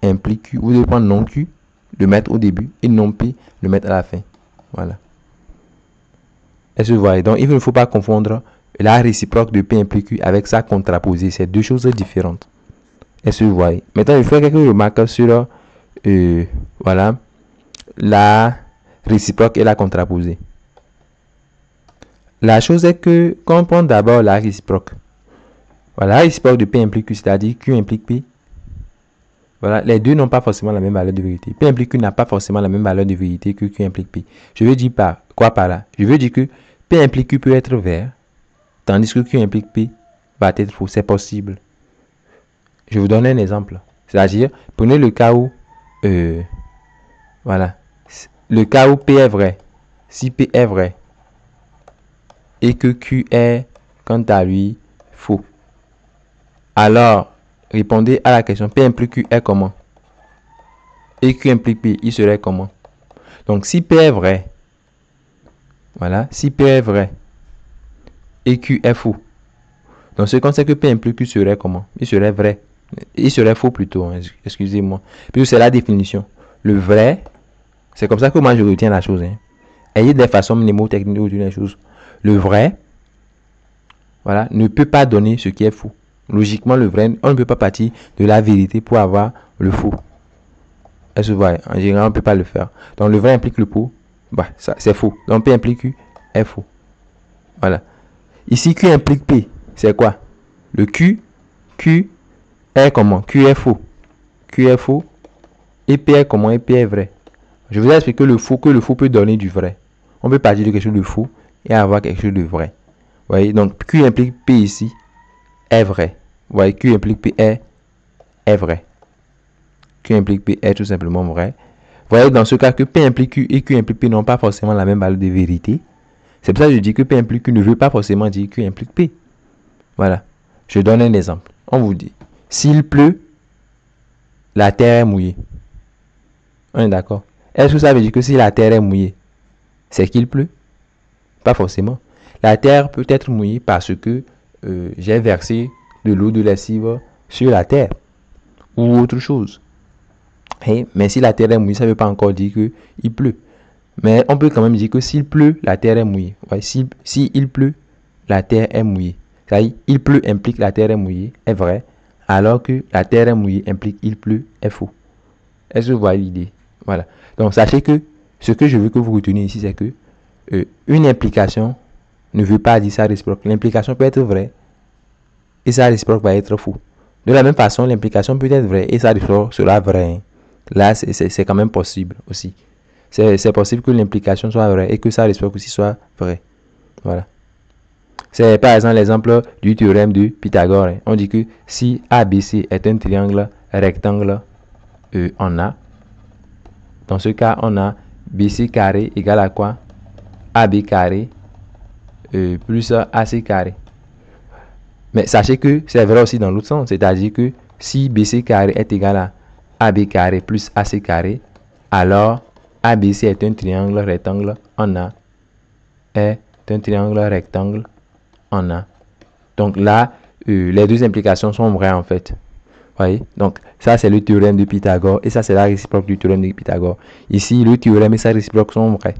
implique Q, vous devez prendre non Q, le mettre au début, et non P, le mettre à la fin. Voilà. Est-ce que vous voyez? Donc, il ne faut pas confondre la réciproque de P implique Q avec sa contraposée. C'est deux choses différentes. Est-ce que vous voyez? Maintenant, je ferai quelques remarques sur voilà, la réciproque et la contraposée. La chose est que, quand on prend d'abord la réciproque, voilà, la réciproque de P implique Q, c'est-à-dire Q implique P. Voilà, les deux n'ont pas forcément la même valeur de vérité. P implique Q n'a pas forcément la même valeur de vérité que Q implique P. Je veux dire par quoi par là? Je veux dire que P implique Q peut être vrai, tandis que Q implique P va être faux. C'est possible. Je vous donne un exemple. C'est-à-dire, prenez le cas où, voilà, le cas où P est vrai. Si P est vrai et que Q est, quant à lui, faux. Alors, répondez à la question, P implique Q est comment? Et Q implique P, il serait comment? Donc, si P est vrai, voilà, si P est vrai et Q est faux, dans ce cas, c'est que P implique Q serait comment? Il serait vrai. Il serait faux plutôt, hein, excusez-moi. Puis c'est la définition. Le vrai, c'est comme ça que moi je retiens la chose. Hein. Ayez des façons mnémotechniques de retenir les choses. Le vrai, voilà, ne peut pas donner ce qui est faux. Logiquement, le vrai, on ne peut pas partir de la vérité pour avoir le faux. Est-ce que vous voyez? En général, on ne peut pas le faire. Donc, le vrai implique le faux. Bah, ça, c'est faux. Donc, P implique Q est faux. Voilà. Ici, Q implique P. C'est quoi? Le Q est comment? Q est faux. Q est faux. Et P est comment? Et P est vrai. Je vous ai expliqué que le faux peut donner du vrai. On peut partir de quelque chose de faux et avoir quelque chose de vrai. Vous voyez? Donc, Q implique P ici est vrai. Vous voyez? Q implique P est vrai. Q implique P est tout simplement vrai. Vous voyez, dans ce cas que P implique Q et Q implique P n'ont pas forcément la même valeur de vérité. C'est pour ça que je dis que P implique Q ne veut pas forcément dire Q implique P. Voilà. Je donne un exemple. On vous dit, s'il pleut, la terre est mouillée. On est d'accord? Est-ce que ça veut dire que si la terre est mouillée, c'est qu'il pleut? Pas forcément. La terre peut être mouillée parce que j'ai versé de l'eau de lessive sur la terre ou autre chose. Mais si la terre est mouillée, ça ne veut pas encore dire qu'il pleut. Mais on peut quand même dire que s'il pleut, la terre est mouillée. Ouais, si il pleut, la terre est mouillée. C'est-à-dire, il pleut implique la terre est mouillée, est vrai, alors que la terre est mouillée implique il pleut, est faux. Est-ce que vous voyez l'idée? Voilà. Donc, sachez que ce que je veux que vous reteniez ici, c'est que une implication ne veut pas dire sa réciproque. L'implication peut être vraie et sa réciproque va être faux. De la même façon, l'implication peut être vraie et sa réciproque sera vraie. Là, c'est quand même possible aussi. C'est possible que l'implication soit vraie et que sa réciproque aussi soit vraie. Voilà. C'est par exemple l'exemple du théorème de Pythagore. On dit que si ABC est un triangle rectangle en A, dans ce cas, on a BC carré égale à quoi? AB carré plus AC carré. Mais sachez que c'est vrai aussi dans l'autre sens. C'est-à-dire que si BC carré est égal à AB carré plus AC carré, alors ABC est un triangle rectangle en A. Est un triangle rectangle en A. Donc là, les deux implications sont vraies en fait. Voyez? Donc ça c'est le théorème de Pythagore et ça c'est la réciproque du théorème de Pythagore. Ici le théorème et sa réciproque sont vrais.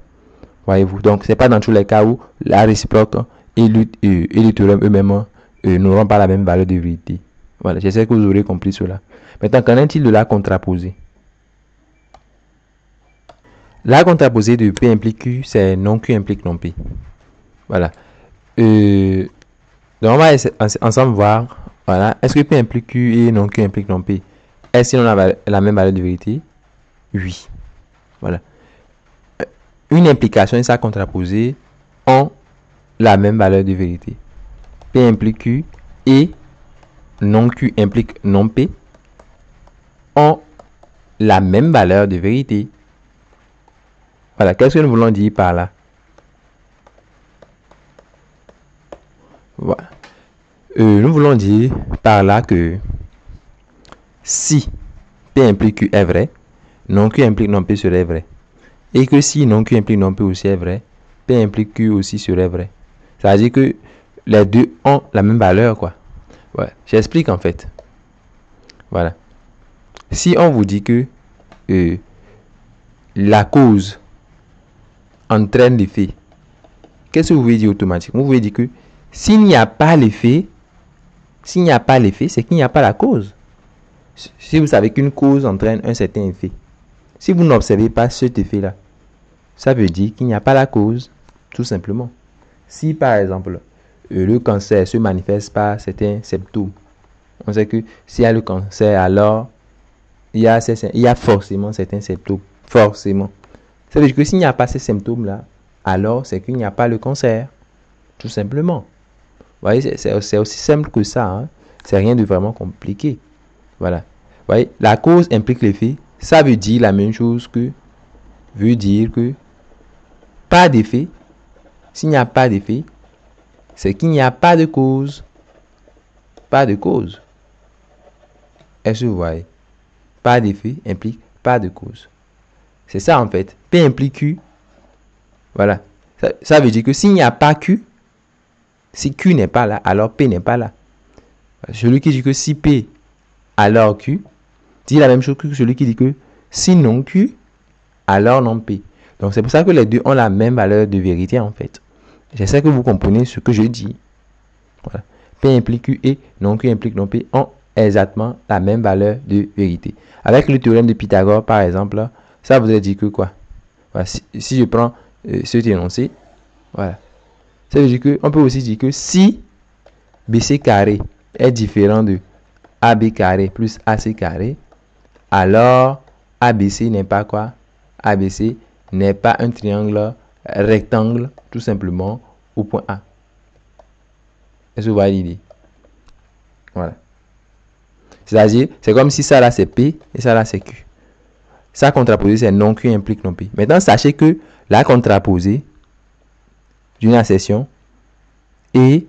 Voyez-vous? Donc c'est pas dans tous les cas où la réciproque et le théorème eux-mêmes n'auront pas la même valeur de vérité. Voilà, j'espère que vous aurez compris cela. Maintenant, qu'en est-il de la contraposée? La contraposée de P implique Q, c'est non Q implique non P. Voilà. Donc on va ensemble voir. Voilà. Est-ce que P implique Q et non Q implique non P? Est-ce qu'on a la même valeur de vérité? Oui. Voilà. Une implication et sa contraposée ont la même valeur de vérité. P implique Q et non Q implique non P ont la même valeur de vérité. Voilà. Qu'est-ce que nous voulons dire par là? Voilà. Nous voulons dire par là que si P implique Q est vrai, non Q implique non P serait vrai. Et que si non Q implique non P aussi est vrai, P implique Q aussi serait vrai. Ça veut dire que les deux ont la même valeur, quoi. Ouais, j'explique en fait. Voilà. Si on vous dit que la cause entraîne l'effet, qu'est-ce que vous voulez dire automatiquement? Vous voulez dire que s'il n'y a pas l'effet, c'est qu'il n'y a pas la cause. si vous savez qu'une cause entraîne un certain effet, si vous n'observez pas cet effet-là, ça veut dire qu'il n'y a pas la cause, tout simplement. Si par exemple, le cancer se manifeste par certains symptômes, on sait que s'il y a le cancer, alors il y a forcément certains symptômes. Forcément. Ça veut dire que s'il n'y a pas ces symptômes-là, alors c'est qu'il n'y a pas le cancer. Tout simplement. Vous voyez, c'est aussi simple que ça. Hein? C'est rien de vraiment compliqué. Voilà. Vous voyez, la cause implique l'effet. Ça veut dire la même chose que... Veut dire que... Pas d'effet. S'il n'y a pas d'effet, c'est qu'il n'y a pas de cause. Pas de cause. Est-ce que vous voyez? Pas d'effet implique pas de cause. C'est ça en fait. P implique Q. Voilà. Ça veut dire que s'il n'y a pas Q, si Q n'est pas là, alors P n'est pas là. Celui qui dit que si P, alors Q, dit la même chose que celui qui dit que si non Q, alors non P. Donc c'est pour ça que les deux ont la même valeur de vérité en fait. J'essaie que vous comprenez ce que je dis. Voilà. P implique Q et non Q implique non P ont exactement la même valeur de vérité. Avec le théorème de Pythagore par exemple, ça voudrait dire que quoi? Voilà, si je prends cet énoncé, voilà. Ça veut dire que on peut aussi dire que si BC carré est différent de AB carré plus AC carré, alors ABC n'est pas quoi? ABC n'est pas un triangle rectangle tout simplement au point A. Est-ce que vous voyez l'idée? Voilà. C'est-à-dire, c'est comme si ça là c'est P et ça là c'est Q. Ça contraposé c'est non Q implique non P. Maintenant, sachez que la contraposée d'une assertion et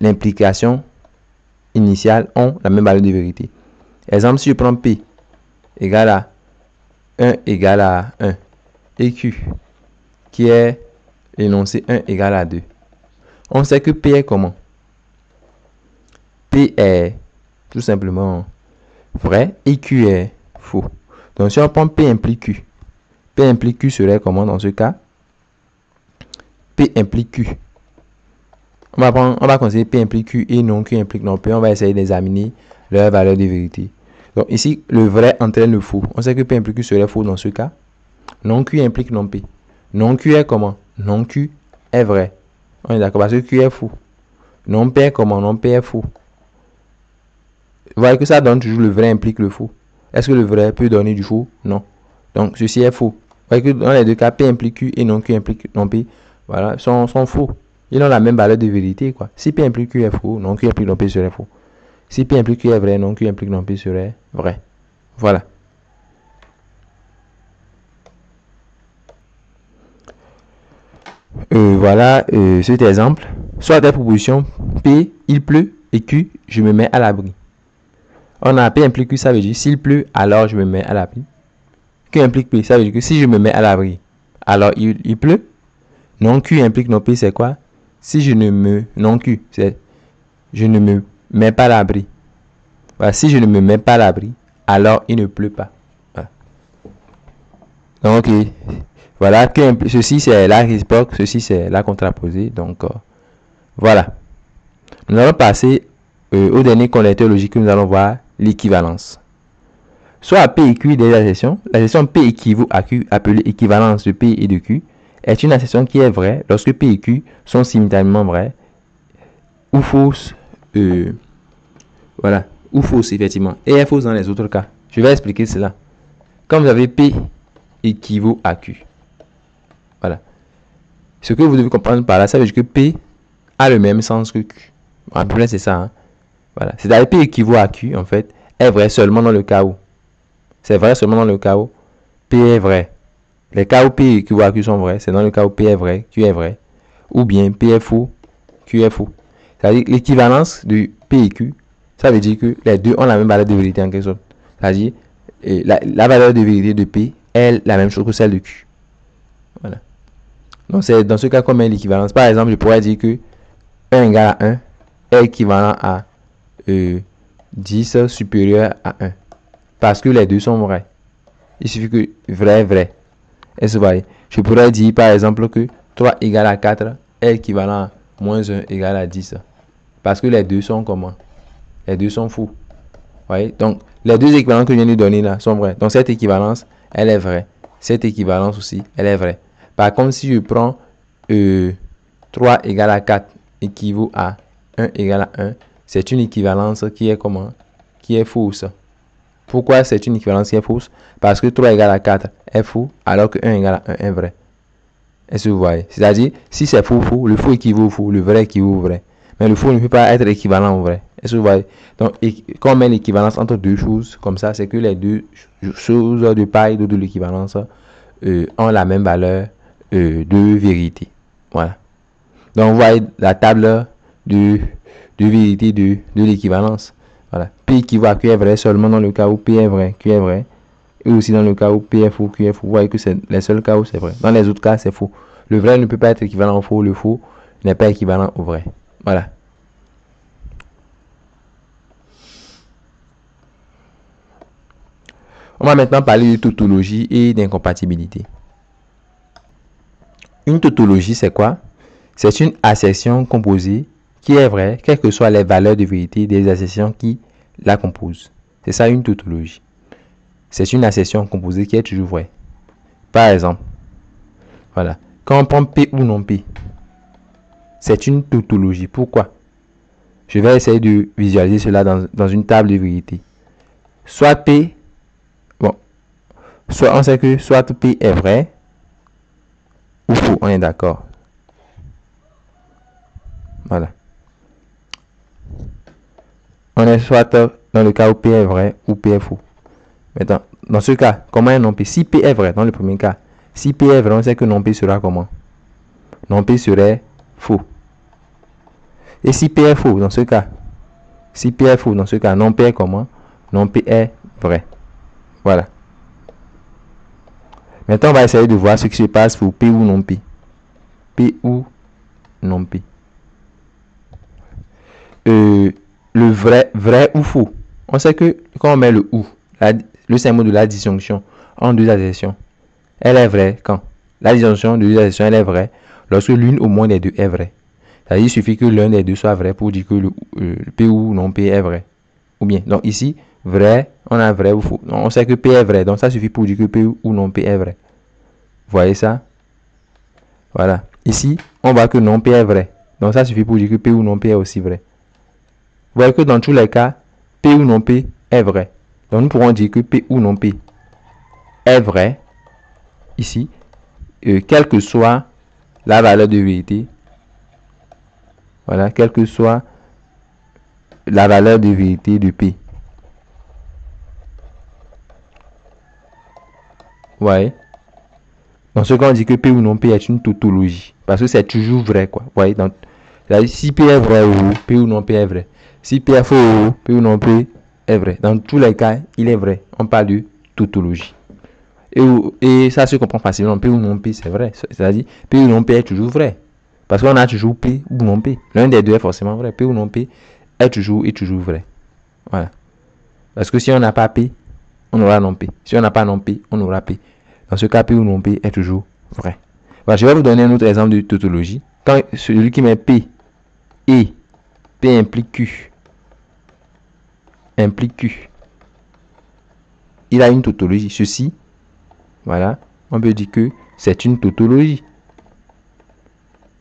l'implication initiale ont la même valeur de vérité. Exemple, si je prends P égale à 1 égale à 1 et Q qui est l'énoncé 1 égale à 2. On sait que P est comment? P est tout simplement vrai et Q est faux. Donc si on prend P implique Q, P implique Q serait comment dans ce cas? P implique Q. On va considérer P implique Q et non Q implique non P. On va essayer d'examiner leur valeur de vérité. Donc ici, le vrai entraîne le faux. On sait que P implique Q serait faux dans ce cas. Non Q implique non P. Non Q est comment? Non Q est vrai. On est d'accord parce que Q est faux. Non P est comment? Non P est faux. Vous voyez que ça donne toujours le vrai implique le faux. Est-ce que le vrai peut donner du faux? Non. Donc ceci est faux. Vous voyez que dans les deux cas, P implique Q et non Q implique non P, voilà, sont faux. Ils ont la même valeur de vérité, quoi. Si P implique Q est faux, non Q implique non P serait faux. Si P implique Q est vrai, non Q implique non P serait vrai. Voilà. Voilà cet exemple. Soit des propositions P, il pleut, et Q, je me mets à l'abri. On a P implique Q, ça veut dire s'il pleut, alors je me mets à l'abri. Q implique P, ça veut dire que si je me mets à l'abri, alors il pleut. Non Q implique non P, c'est quoi? Si je ne me... Non Q, c'est... Je ne me mets pas à l'abri. Voilà, si je ne me mets pas à l'abri, alors il ne pleut pas. Voilà. Donc, voilà, ceci c'est la réciproque, ceci c'est la contraposée. Donc, voilà. Nous allons passer au dernier connecteur logique que nous allons voir, l'équivalence. Soit à P et Q des assertions, l'assertion P équivaut à Q, appelée équivalence de P et de Q, est une assertion qui est vraie lorsque P et Q sont simultanément vrais ou fausses, voilà, ou fausses effectivement, et est fausse dans les autres cas. Je vais expliquer cela. Quand vous avez P équivaut à Q, voilà. Ce que vous devez comprendre par là, ça veut dire que P a le même sens que Q. En plus, c'est ça. Hein? Voilà. C'est-à-dire P équivaut à Q, en fait, est vrai seulement dans le cas où. C'est vrai seulement dans le cas où P est vrai. Les cas où P équivaut à Q sont vrais, c'est dans le cas où P est vrai, Q est vrai. Ou bien P est faux, Q est faux. C'est-à-dire l'équivalence de P et Q, ça veut dire que les deux ont la même valeur de vérité en quelque sorte. C'est-à-dire la valeur de vérité de P est la même chose que celle de Q. Voilà. Donc c'est dans ce cas qu'on met l'équivalence. Par exemple, je pourrais dire que 1 égale à 1 est équivalent à 10 supérieur à 1. Parce que les deux sont vrais. Il suffit que vrai, vrai. Est-ce que vous voyez? Je pourrais dire par exemple que 3 égale à 4 est équivalent à moins 1 égale à 10. Parce que les deux sont comment? Les deux sont faux. Vous voyez? Donc, Les deux équivalences que je viens de donner là sont vraies. Donc cette équivalence, elle est vraie. Cette équivalence aussi, elle est vraie. Par contre, si je prends 3 égale à 4 équivaut à 1 égale à 1, c'est une équivalence qui est comment? Qui est fausse. Pourquoi c'est une équivalence qui est fausse? Parce que 3 égale à 4 est faux, alors que 1 égale à 1 est vrai. Est-ce que vous voyez? C'est-à-dire, si c'est faux, faux, le faux équivaut au faux, le vrai équivaut au vrai. Mais le faux ne peut pas être équivalent au vrai. Est-ce que vous voyez? Donc, quand on met l'équivalence entre deux choses, comme ça, c'est que les deux choses de part et d'autre de l'équivalence ont la même valeur de vérité. Voilà. Donc, vous voyez la table de vérité de l'équivalence. Voilà. P équivaut à Q est vrai seulement dans le cas où P est vrai, Q est vrai. Et aussi dans le cas où P est faux, Q est faux. Vous voyez que c'est les seuls cas où c'est vrai. Dans les autres cas, c'est faux. Le vrai ne peut pas être équivalent au faux. Le faux n'est pas équivalent au vrai. Voilà. On va maintenant parler de tautologie et d'incompatibilité. Une tautologie, c'est quoi? C'est une assertion composée qui est vraie, quelles que soient les valeurs de vérité des assertions qui la composent. C'est ça une tautologie. C'est une assertion composée qui est toujours vraie. Par exemple, voilà. Quand on prend P ou non P, c'est une tautologie. Pourquoi? Je vais essayer de visualiser cela dans une table de vérité. Soit P, bon, soit on sait que soit P est vrai ou faux, on est d'accord. Voilà. On est soit dans le cas où P est vrai ou P est faux. Maintenant, dans ce cas, comment est non P? Si P est vrai, dans le premier cas, si P est vrai, on sait que non P sera comment? Non P serait faux. Et si P est faux, dans ce cas, si P est faux, dans ce cas, non P est comment? Non P est vrai. Voilà. Maintenant, on va essayer de voir ce qui se passe pour P ou non P. P ou non P. Le vrai ou faux. On sait que quand on met le ou, le symbole de la disjonction en deux assertions, elle est vraie quand? La disjonction de deux assertions, elle est vraie lorsque l'une au moins des deux est vraie. C'est-à-dire, il suffit que l'un des deux soit vrai pour dire que le P ou non P est vrai. Ou bien, donc ici, vrai, on a vrai ou faux. Donc, on sait que P est vrai, donc ça suffit pour dire que P ou non P est vrai. Vous voyez ça? Voilà. Ici, on voit que non P est vrai. Donc ça suffit pour dire que P ou non P est aussi vrai. Vous voyez que dans tous les cas, P ou non P est vrai. Donc nous pourrons dire que P ou non P est vrai ici, quelle que soit la valeur de vérité. Voilà, quelle que soit la valeur de vérité de P. Vous voyez? Dans ce cas, on dit que P ou non P est une tautologie. Parce que c'est toujours vrai, quoi. Vous voyez? Donc, si P est vrai ou P ou non P est vrai. Si P est faux, P ou non P est vrai. Dans tous les cas, il est vrai. On parle de tautologie. Et ça se comprend facilement. P ou non P, c'est vrai. C'est-à-dire, P ou non P est toujours vrai. Parce qu'on a toujours P ou non P. L'un des deux est forcément vrai. P ou non P est toujours vrai. Voilà. Parce que si on n'a pas P, on aura non P. Si on n'a pas non P, on aura P. Dans ce cas, P ou non P est toujours vrai. Voilà, je vais vous donner un autre exemple de tautologie. Quand celui qui met P et P implique Q, il a une tautologie. Ceci, voilà, on peut dire que c'est une tautologie.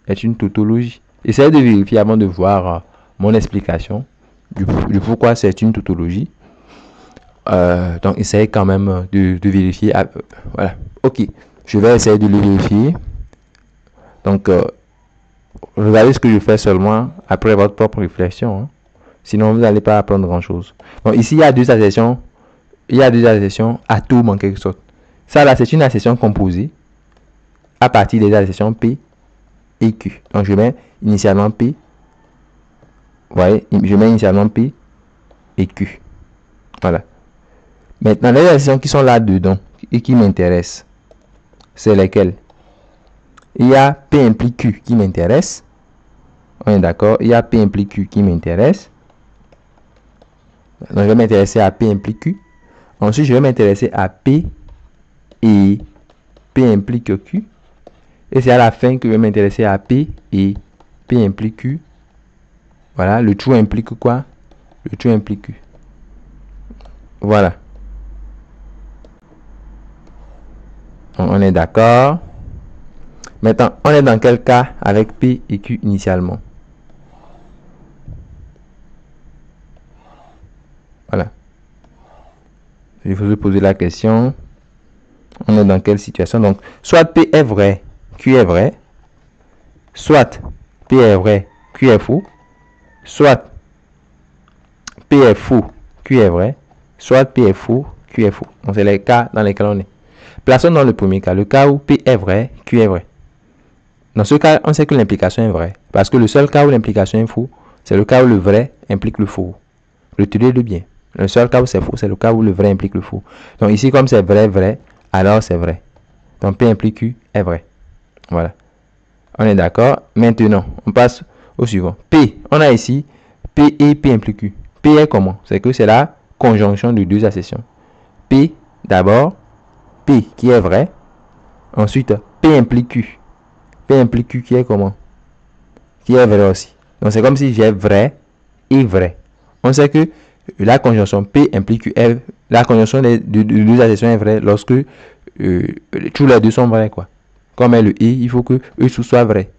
C'est une tautologie. Essayez de vérifier avant de voir mon explication du pourquoi c'est une tautologie. Donc, essayez quand même de vérifier. Voilà. Ok. Je vais essayer de le vérifier. Donc, regardez ce que je fais seulement après votre propre réflexion. Hein. Sinon, vous n'allez pas apprendre grand-chose. Donc, ici, il y a deux assertions. Il y a deux assertions atomes en quelque sorte. Ça, là, c'est une assertion composée à partir des assertions P et Q. Donc, je mets initialement P. Vous voyez, je mets initialement P et Q. Voilà. Maintenant, les assertions qui sont là-dedans et qui m'intéressent, c'est lesquelles? Il y a P implique Q qui m'intéresse. On est d'accord? Il y a P implique Q qui m'intéresse. Donc, je vais m'intéresser à P implique Q. Ensuite, je vais m'intéresser à P et P implique Q. Et c'est à la fin que je vais m'intéresser à P et P implique Q. Voilà, le tout implique quoi? Le tout implique Q. Voilà. On est d'accord. Maintenant, on est dans quel cas avec P et Q initialement? Voilà. Il faut se poser la question. On est dans quelle situation? Donc, soit P est vrai, Q est vrai. Soit P est vrai, Q est faux. Soit P est faux, Q est vrai. Soit P est faux, Q est faux. Donc, c'est les cas dans lesquels on est. Plaçons dans le premier cas, le cas où P est vrai, Q est vrai. Dans ce cas, on sait que l'implication est vraie. Parce que le seul cas où l'implication est faux, c'est le cas où le vrai implique le faux. Retenez-le bien. Le seul cas où c'est faux, c'est le cas où le vrai implique le faux. Donc ici, comme c'est vrai, vrai, alors c'est vrai. Donc P implique Q est vrai. Voilà. On est d'accord. Maintenant, on passe au suivant. P, on a ici P et P implique Q. P est comment? C'est que c'est la conjonction de deux accessions. P, d'abord, P qui est vrai. Ensuite, P implique Q. P implique Q qui est comment? Qui est vrai aussi. Donc c'est comme si j'ai vrai et vrai. On sait que la conjonction P implique Q est, la conjonction de deux accessions est vraie lorsque tous les deux sont vrais, quoi. Comme est le et, il faut que eux soient vrais.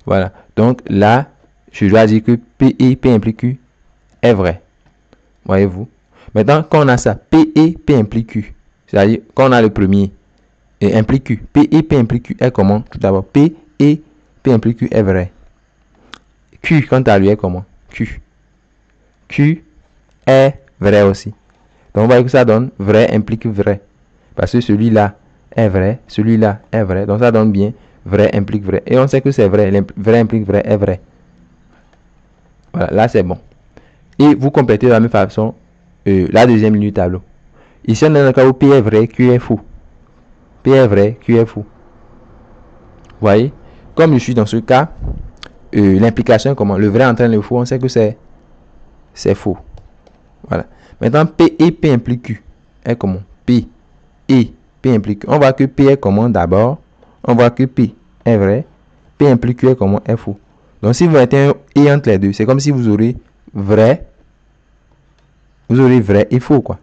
Voilà. Donc là, je dois dire que P et P implique Q est vrai. Voyez-vous. Maintenant, quand on a ça, P et P implique Q, c'est-à-dire quand on a le premier et implique Q, P et P implique Q est comment? Tout d'abord, P et P implique Q est vrai. Q, quant à lui, est comment? Q. Q est vrai aussi. Donc, on voit que ça donne vrai implique vrai. Parce que celui-là est vrai, celui-là est vrai. Donc, ça donne bien vrai implique vrai. Et on sait que c'est vrai. Vrai implique vrai est vrai. Voilà, là, c'est bon. Et vous complétez de la même façon la deuxième ligne du tableau. Ici, on est dans le cas où P est vrai, Q est faux. P est vrai, Q est faux. Vous voyez? Comme je suis dans ce cas, l'implication, comment? Le vrai entraîne le faux. On sait que c'est faux. Voilà. Maintenant, P et P implique Q est comment? P et P implique Q. On voit que P est comment d'abord. On voit que P est vrai. P implique Q est comment? Est faux. Donc, si vous mettez un et entre les deux, c'est comme si vous aurez vrai. Vous aurez vrai et faux, quoi.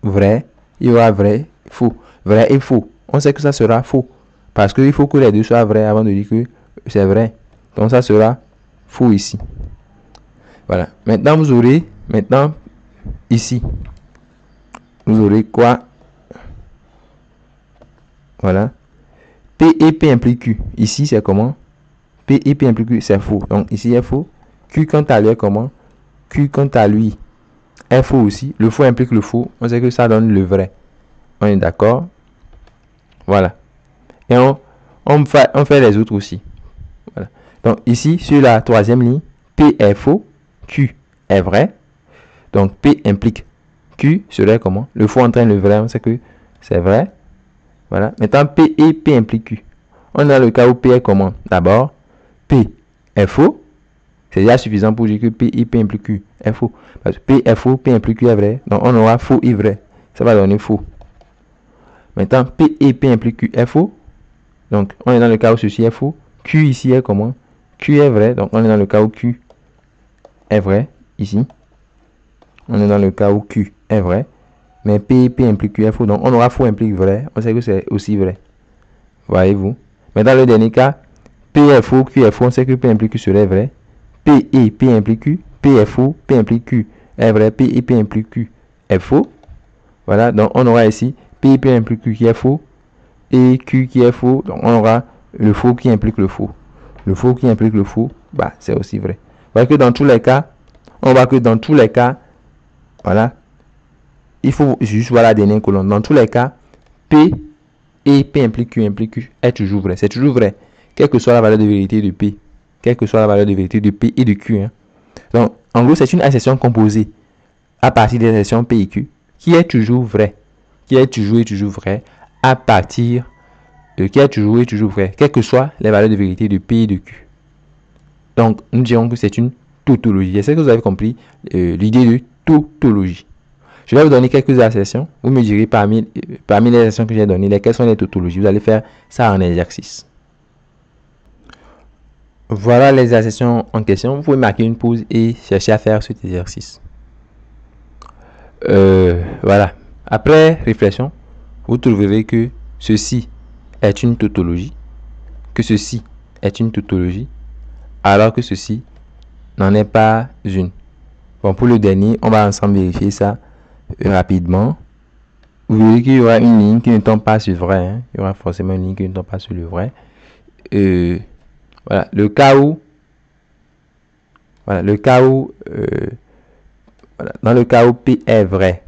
Vrai, il y aura vrai, faux. Vrai et faux. On sait que ça sera faux. Parce qu'il faut que les deux soient vrais avant de dire que c'est vrai. Donc, ça sera faux ici. Voilà. Maintenant, vous aurez, ici, vous aurez quoi? Voilà. P et P implique Q. Ici, c'est comment? P et P implique Q, c'est faux. Donc, ici est faux. Q, quant à lui, est comment? Q, quant à lui, est faux aussi. Le faux implique le faux. On sait que ça donne le vrai. On est d'accord? Voilà. Et on fait les autres aussi. Voilà. Donc, ici, sur la troisième ligne, P est faux. Q est vrai. Donc, P implique Q serait comment? Le faux entraîne le vrai. On sait que c'est vrai. Voilà. Maintenant, P et P implique Q. On a le cas où P est comment? D'abord, P est faux. C'est déjà suffisant pour dire que P et P implique Q est faux. Parce que P est faux, P implique Q est vrai. Donc, on aura faux et vrai. Ça va donner faux. Maintenant, P et P implique Q est faux. Donc, on est dans le cas où ceci est faux. Q ici est comment? Q est vrai. Donc, on est dans le cas où Q est vrai. Ici. On est dans le cas où Q est vrai. Mais P et P implique Q est faux. Donc, on aura faux implique vrai. On sait que c'est aussi vrai. Voyez-vous? Mais dans le dernier cas, P est faux, Q est faux. On sait que P implique Q serait vrai. P et P implique Q. P est faux, P implique Q est vrai. P et P implique Q est faux. Voilà. Donc, on aura ici P et P implique Q qui est faux. Et Q qui est faux. Donc, on aura le faux qui implique le faux. Le faux qui implique le faux, bah, c'est aussi vrai. Parce que dans tous les cas, on voit que dans tous les cas, voilà, il faut juste voir la dernière colonne. Dans tous les cas, P et P implique Q est toujours vrai. C'est toujours vrai. Quelle que soit la valeur de vérité de P. Quelle que soit la valeur de vérité de P et de Q. Hein. Donc, en gros, c'est une accession composée à partir des accessions P et Q qui est toujours vrai. Qui est toujours et toujours vrai à partir de qui est toujours et toujours vrai. Quelles que soient les valeurs de vérité de P et de Q. Donc, nous dirons que c'est une tautologie. Est-ce que vous avez compris l'idée de tautologie? Je vais vous donner quelques assertions. Vous me direz parmi les assertions que j'ai données, lesquelles sont les tautologies. Vous allez faire ça en exercice. Voilà les assertions en question. Vous pouvez marquer une pause et chercher à faire cet exercice. Voilà. Après réflexion, vous trouverez que ceci est une tautologie, que ceci est une tautologie, alors que ceci n'en est pas une. Bon, pour le dernier, on va ensemble vérifier ça rapidement. Vous verrez qu'il y aura une ligne qui ne tombe pas sur vrai. Hein. Il y aura forcément une ligne qui ne tombe pas sur le vrai. Voilà, le cas où, voilà, dans le cas où P est vrai.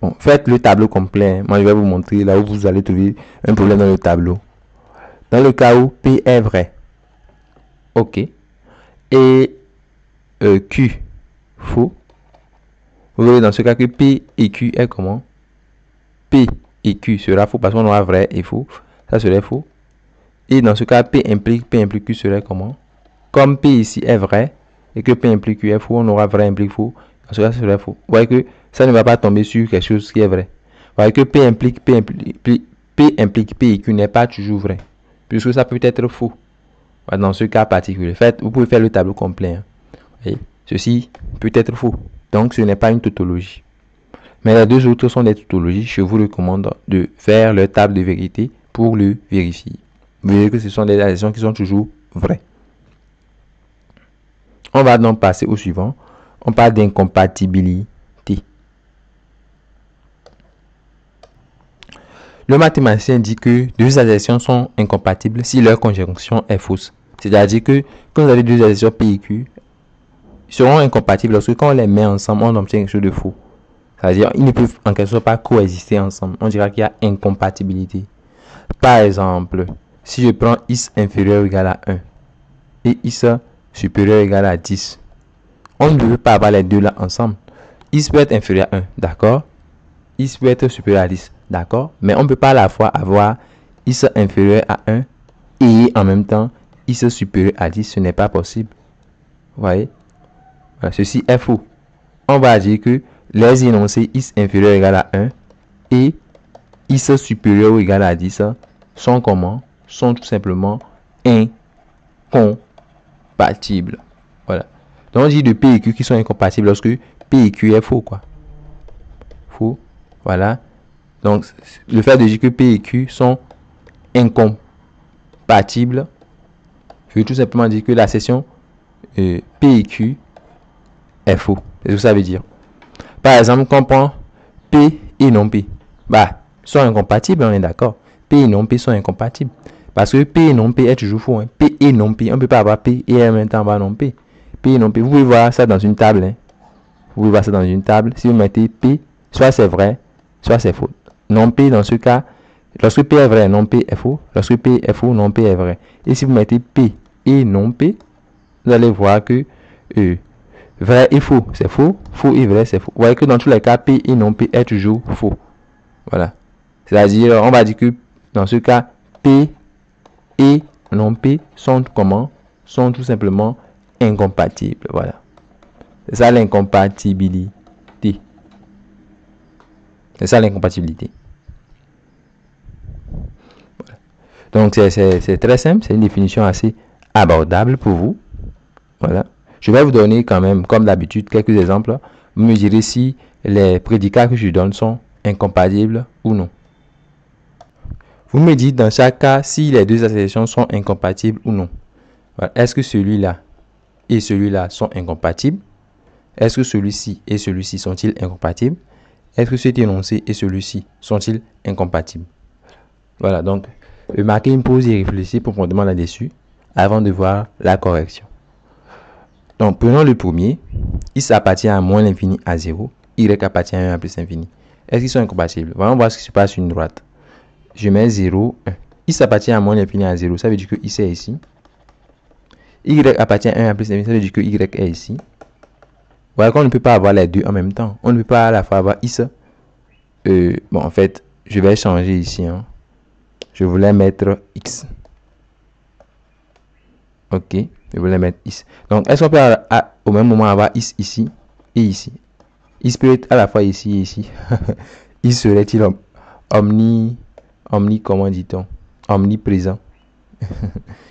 Bon, faites le tableau complet. Hein. Moi, je vais vous montrer là où vous allez trouver un problème dans le tableau. Dans le cas où P est vrai. OK. Et Q faux. Vous verrez dans ce cas que P et Q est comment? P et Q sera faux parce qu'on aura vrai et faux. Ça serait faux. Et dans ce cas, P implique Q serait comment? Comme P ici est vrai et que P implique Q est faux, on aura vrai implique faux. Dans ce cas, ça serait faux. Vous voyez que ça ne va pas tomber sur quelque chose qui est vrai. Vous voyez que P implique P et Q n'est pas toujours vrai. Puisque ça peut être faux. Dans ce cas particulier. Faites, vous pouvez faire le tableau complet. Hein. Et ceci peut être faux. Donc, ce n'est pas une tautologie. Mais les deux autres sont des tautologies. Je vous recommande de faire leur table de vérité pour le vérifier. Vous verrez que ce sont des assertions qui sont toujours vraies. On va donc passer au suivant. On parle d'incompatibilité. Le mathématicien dit que deux assertions sont incompatibles si leur conjonction est fausse. C'est-à-dire que quand vous avez deux assertions P et Q, ils seront incompatibles lorsque quand on les met ensemble, on obtient quelque chose de faux. C'est-à-dire qu'ils ne peuvent en quelque sorte pas coexister ensemble. On dira qu'il y a incompatibilité. Par exemple, si je prends x inférieur ou égal à 1 et x supérieur ou égal à 10, on ne peut pas avoir les deux là ensemble. X peut être inférieur à 1, d'accord? X peut être supérieur à 10, d'accord? Mais on ne peut pas à la fois avoir x inférieur à 1 et en même temps x supérieur à 10. Ce n'est pas possible. Vous voyez? Voilà, ceci est faux. On va dire que les énoncés x inférieur ou égal à 1 et x supérieur ou égal à 10 sont comment? Sont tout simplement incompatibles. Voilà. Donc on dit de P et Q qui sont incompatibles lorsque P et Q est faux, quoi. Faux. Voilà. Donc le fait de dire que P et Q sont incompatibles, je veux tout simplement dire que la session P et Q est faux. C'est ce que ça veut dire. Par exemple, quand on prend P et non P, bah, sont incompatibles, on est d'accord. P et non P sont incompatibles. Parce que P et non P est toujours faux. Hein. P et non P, on ne peut pas avoir P et en même temps avoir non P. P et non P, vous pouvez voir ça dans une table. Hein. Vous pouvez voir ça dans une table. Si vous mettez P, soit c'est vrai, soit c'est faux. Non P, dans ce cas, lorsque P est vrai, non P est faux. Lorsque P est faux, non P est vrai. Et si vous mettez P et non P, vous allez voir que vrai et faux, c'est faux. Faux et vrai, c'est faux. Vous voyez que dans tous les cas, P et non P est toujours faux. Voilà. C'est-à-dire, on va dire que dans ce cas, P et non P sont comment? Sont tout simplement incompatibles. Voilà. C'est ça l'incompatibilité. C'est ça l'incompatibilité. Voilà. Donc, c'est très simple. C'est une définition assez abordable pour vous. Voilà. Je vais vous donner quand même, comme d'habitude, quelques exemples. Vous me direz si les prédicats que je donne sont incompatibles ou non. Vous me dites dans chaque cas si les deux assertions sont incompatibles ou non. Voilà. Est-ce que celui-là et celui-là sont incompatibles? Est-ce que celui-ci et celui-ci sont-ils incompatibles? Est-ce que cet énoncé et celui-ci sont-ils incompatibles? Voilà, donc, marquez une pause et réfléchissez profondément là-dessus avant de voir la correction. Donc, prenons le premier. X appartient à moins l'infini à 0. Y appartient à 1 à plus l'infini. Est-ce qu'ils sont incompatibles? Voyons voir ce qui se passe sur une droite. Je mets 0, 1. X appartient à moins l'infini à 0. Ça veut dire que X est ici. Y appartient à 1 à plus l'infini. Ça veut dire que Y est ici. Voilà qu'on ne peut pas avoir les deux en même temps. On ne peut pas à la fois avoir X. Bon, en fait, je vais changer ici. Hein. Je voulais mettre X. Ok. Je voulais mettre X. Donc, est-ce qu'on peut au même moment avoir X ici et ici? X peut être à la fois ici et ici. X serait-il comment dit-on? Omniprésent.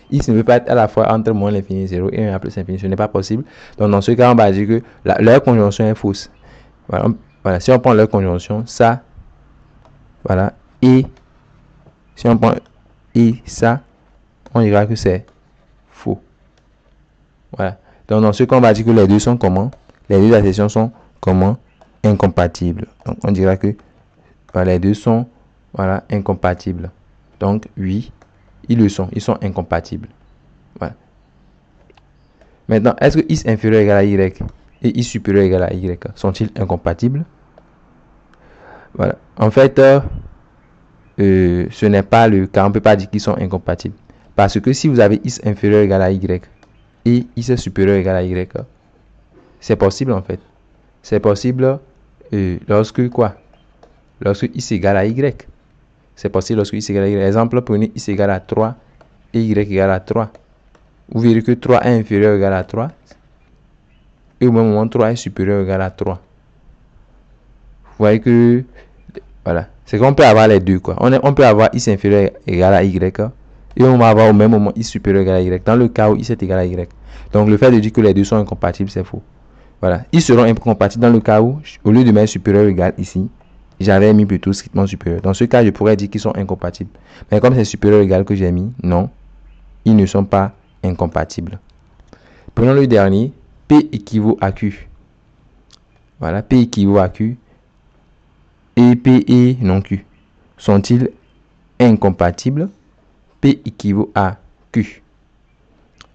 X ne peut pas être à la fois entre moins l'infini et 0 et 1 à plus l'infini. Ce n'est pas possible. Donc, dans ce cas, on va dire que leur conjonction est fausse. Voilà. Voilà, si on prend leur conjonction, ça, voilà, et si on prend et ça, on dira que c'est faux. Voilà. Donc, dans ce cas, on va dire que les deux sont comment? Les deux assertions sont comment? Incompatibles. Donc, on dira que voilà, les deux sont voilà, incompatibles. Donc, oui, ils sont incompatibles. Voilà. Maintenant, est-ce que x inférieur égale à y et y supérieur égale à y sont-ils incompatibles? Voilà. En fait, ce n'est pas le cas. On ne peut pas dire qu'ils sont incompatibles. Parce que si vous avez x inférieur égale à y et x supérieur égale à y, c'est possible en fait. C'est possible lorsque quoi? Lorsque x égale à y. C'est possible lorsque x égale à y. Exemple, prenez x égale à 3 et y égale à 3. Vous verrez que 3 est inférieur ou égal à 3. Et au même moment, 3 est supérieur ou égal à 3. Vous voyez que, voilà, c'est qu'on peut avoir les deux, quoi. On peut avoir x inférieur égal à y, et on va avoir au même moment x supérieur égal à y, dans le cas où x est égal à y. Donc, le fait de dire que les deux sont incompatibles, c'est faux. Voilà, ils seront incompatibles dans le cas où, au lieu de mettre supérieur ou égal ici, j'avais mis plutôt strictement supérieur. Dans ce cas, je pourrais dire qu'ils sont incompatibles. Mais comme c'est supérieur ou égal que j'ai mis, non, ils ne sont pas incompatibles. Prenons le dernier, P équivaut à Q. Voilà, P équivaut à Q et P et non Q. Sont-ils incompatibles? P équivaut à Q.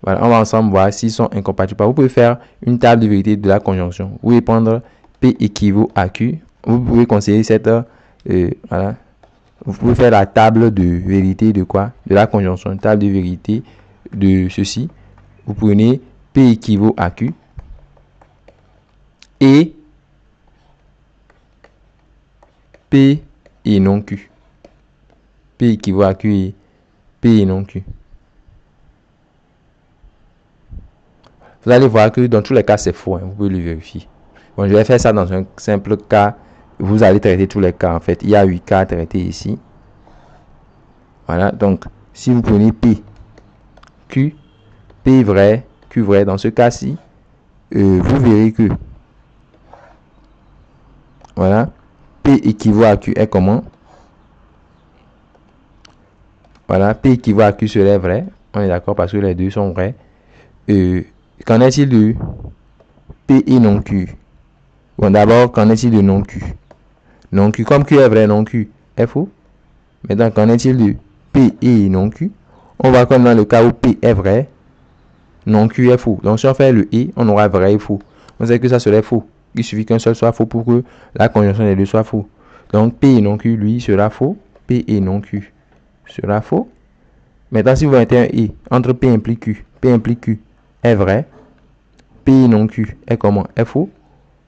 Voilà, on va ensemble voir s'ils sont incompatibles. Vous pouvez faire une table de vérité de la conjonction. Vous pouvez prendre P équivaut à Q. Vous pouvez conseiller cette... voilà. Vous pouvez faire la table de vérité de quoi? De la conjonction. Une table de vérité de ceci. Vous prenez P équivaut à Q et P et non Q. P équivaut à Q et P et non Q. Vous allez voir que dans tous les cas, c'est faux. Vous pouvez le vérifier. Bon, je vais faire ça dans un simple cas. Vous allez traiter tous les cas. En fait, il y a 8 cas à traiter ici. Voilà. Donc, si vous prenez P, Q, P vrai, Q vrai, dans ce cas-ci, vous verrez que voilà, P équivaut à Q est comment? Voilà, P équivaut à Q serait vrai. On est d'accord parce que les deux sont vrais. Qu'en est-il de P et non Q? Bon, d'abord, qu'en est-il de non Q? Non Q, comme Q est vrai, non Q est faux. Maintenant, qu'en est-il de P et non Q? On va comme dans le cas où P est vrai, non Q est faux. Donc, si on fait le et, on aura vrai et faux. On sait que ça serait faux. Il suffit qu'un seul soit faux pour que la conjonction des deux soit faux. Donc, P et non Q, lui, sera faux. P et non Q sera faux. Maintenant, si vous mettez un et entre P implique Q est vrai. P et non Q est comment? Est faux.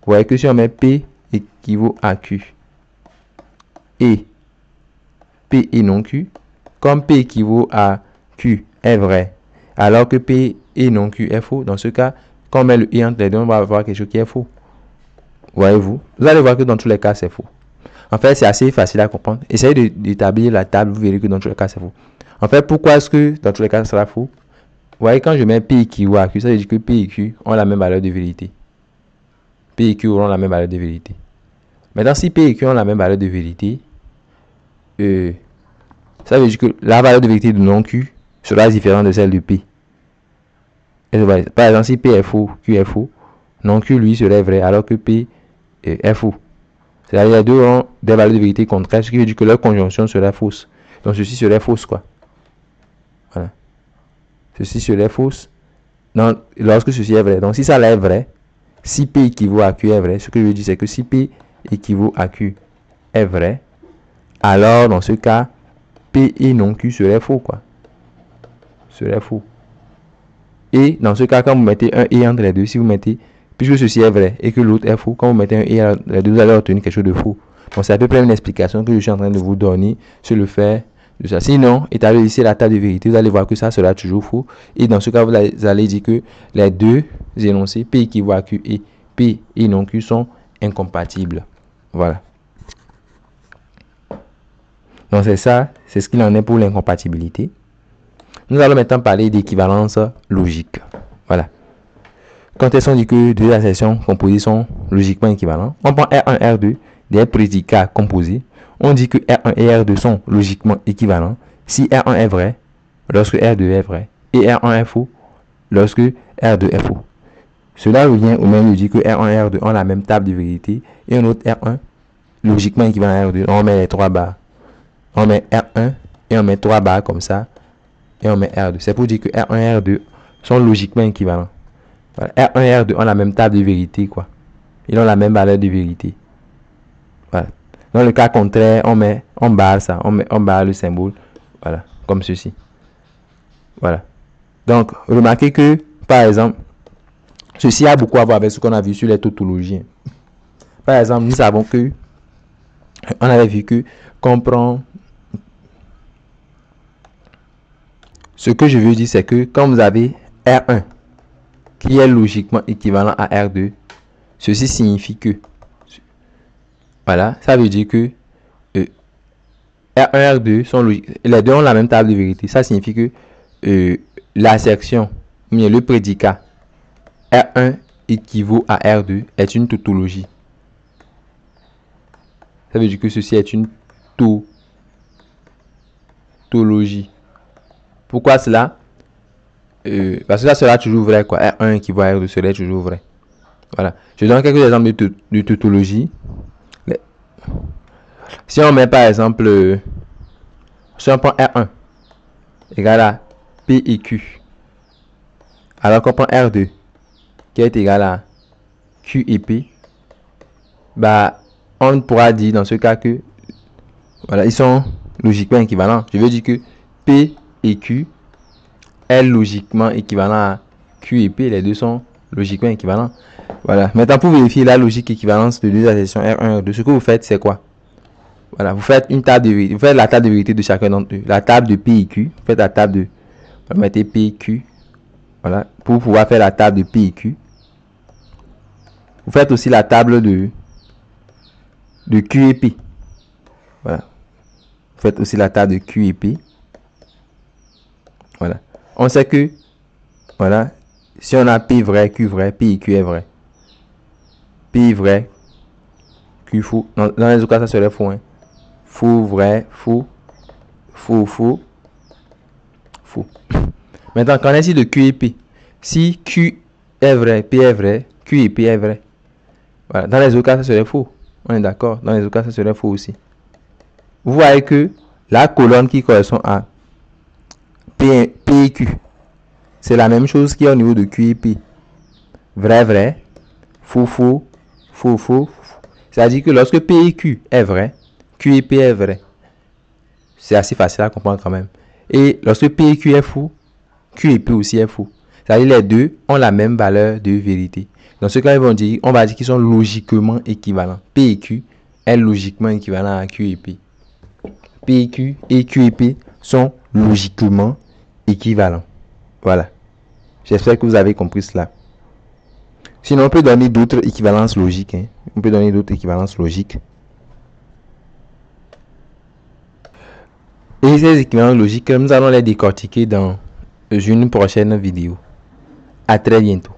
Vous voyez que si on met P équivaut à Q et P et non Q, comme P équivaut à Q est vrai, alors que P et non Q est faux, dans ce cas, quand on met le et entre les deux, on va avoir quelque chose qui est faux. Voyez-vous? Vous allez voir que dans tous les cas, c'est faux. En fait, c'est assez facile à comprendre. Essayez d'établir la table, vous verrez que dans tous les cas, c'est faux. En fait, pourquoi est-ce que dans tous les cas, ça sera faux? Vous voyez, quand je mets P équivaut à Q, ça veut dire que P et Q ont la même valeur de vérité. P et Q auront la même valeur de vérité. Maintenant, si P et Q ont la même valeur de vérité, ça veut dire que la valeur de vérité de non Q sera différente de celle de P. Par exemple, si P est faux, Q est faux, non Q, lui, serait vrai, alors que P est faux. C'est-à-dire les deux ont des valeurs de vérité contraires, ce qui veut dire que leur conjonction serait fausse. Donc, ceci serait fausse, quoi. Voilà. Ceci serait fausse lorsque ceci est vrai. Donc, si ça là est vrai, si P équivaut à Q est vrai, ce que je veux dire, c'est que si P équivaut à Q est vrai, alors, dans ce cas, P et non Q serait faux, quoi. Serait faux. Et dans ce cas, quand vous mettez un et entre les deux, si vous mettez, puisque ceci est vrai et que l'autre est faux, quand vous mettez un et entre les deux, vous allez obtenir quelque chose de faux. Donc, c'est à peu près une explication que je suis en train de vous donner sur le fait de ça. Sinon, établir ici la table de vérité, vous allez voir que ça sera toujours faux. Et dans ce cas, vous allez dire que les deux énoncés, P équivaut à Q et P et non Q, sont incompatibles. Voilà. Donc, c'est ça, c'est ce qu'il en est pour l'incompatibilité. Nous allons maintenant parler d'équivalence logique. Voilà. Quand elles sont dit que deux assertions composées sont logiquement équivalentes, on prend R1 et R2, des prédicats composés. On dit que R1 et R2 sont logiquement équivalents si R1 est vrai, lorsque R2 est vrai, et R1 est faux, lorsque R2 est faux. Cela revient au même de dire que R1 et R2 ont la même table de vérité et un autre R1 logiquement équivalent à R2. On met les trois barres. On met R1 et on met trois barres comme ça et on met R2. C'est pour dire que R1 et R2 sont logiquement équivalents. Voilà. R1 et R2 ont la même table de vérité, quoi. Ils ont la même valeur de vérité. Voilà. Dans le cas contraire, on barre ça, on barre le symbole, voilà, comme ceci. Voilà. Donc, remarquez que, par exemple, ceci a beaucoup à voir avec ce qu'on a vu sur les tautologies. Par exemple, nous savons que, on avait vu que, qu'on prend, ce que je veux dire, c'est que quand vous avez R1 qui est logiquement équivalent à R2, ceci signifie que, voilà, ça veut dire que R1 et R2 sont logiques, les deux ont la même table de vérité. Ça signifie que l'assertion, le prédicat R1 équivaut à R2 est une tautologie. Ça veut dire que ceci est une tautologie. Pourquoi cela? Parce que ça sera toujours vrai, quoi. R1 équivaut à R2 serait toujours vrai. Voilà. Je donne quelques exemples de tautologie. Si on met par exemple, si on prend R1 égal à P et Q, alors qu'on prend R2 qui est égal à Q et P, bah, on pourra dire dans ce cas que, voilà, ils sont logiquement équivalents. Je veux dire que P et Q est logiquement équivalent à Q et P. Les deux sont logiquement équivalents. Voilà. Maintenant, pour vérifier la logique équivalence de deux assertions R1 et R2, ce que vous faites, c'est quoi? Voilà, vous faites une table de vérité, vous faites la table de vérité de chacun d'entre eux. La table de P et Q, vous faites la table de, vous mettez P et Q, voilà, pour pouvoir faire la table de P et Q. Vous faites aussi la table de Q et P. Voilà. Vous faites aussi la table de Q et P. Voilà. On sait que, voilà, si on a P vrai, Q vrai, P et Q est vrai. P vrai, Q faux. Dans les autres cas, ça serait faux. Hein. Faux, vrai, faux, faux, faux, faux. Maintenant, qu'en est-il de Q et P? Si Q est vrai, P est vrai, Q et P est vrai. Voilà. Dans les autres cas, ça serait faux. On est d'accord? Dans les autres cas, ça serait faux aussi. Vous voyez que la colonne qui correspond à P et Q, c'est la même chose qu'il y a au niveau de Q et P. Vrai, vrai, faux, faux, faux, faux. C'est-à-dire que lorsque P et Q est vrai, Q et P est vrai. C'est assez facile à comprendre quand même. Et lorsque P et Q est faux, Q et P aussi est faux. C'est-à-dire les deux ont la même valeur de vérité. Dans ce cas, on va dire qu'ils sont logiquement équivalents. P et Q est logiquement équivalent à Q et P. P et Q et P sont logiquement équivalents. Voilà. J'espère que vous avez compris cela. Sinon, on peut donner d'autres équivalences logiques. Hein. On peut donner d'autres équivalences logiques. Et ces équivalences logiques, nous allons les décortiquer dans une prochaine vidéo. À très bientôt.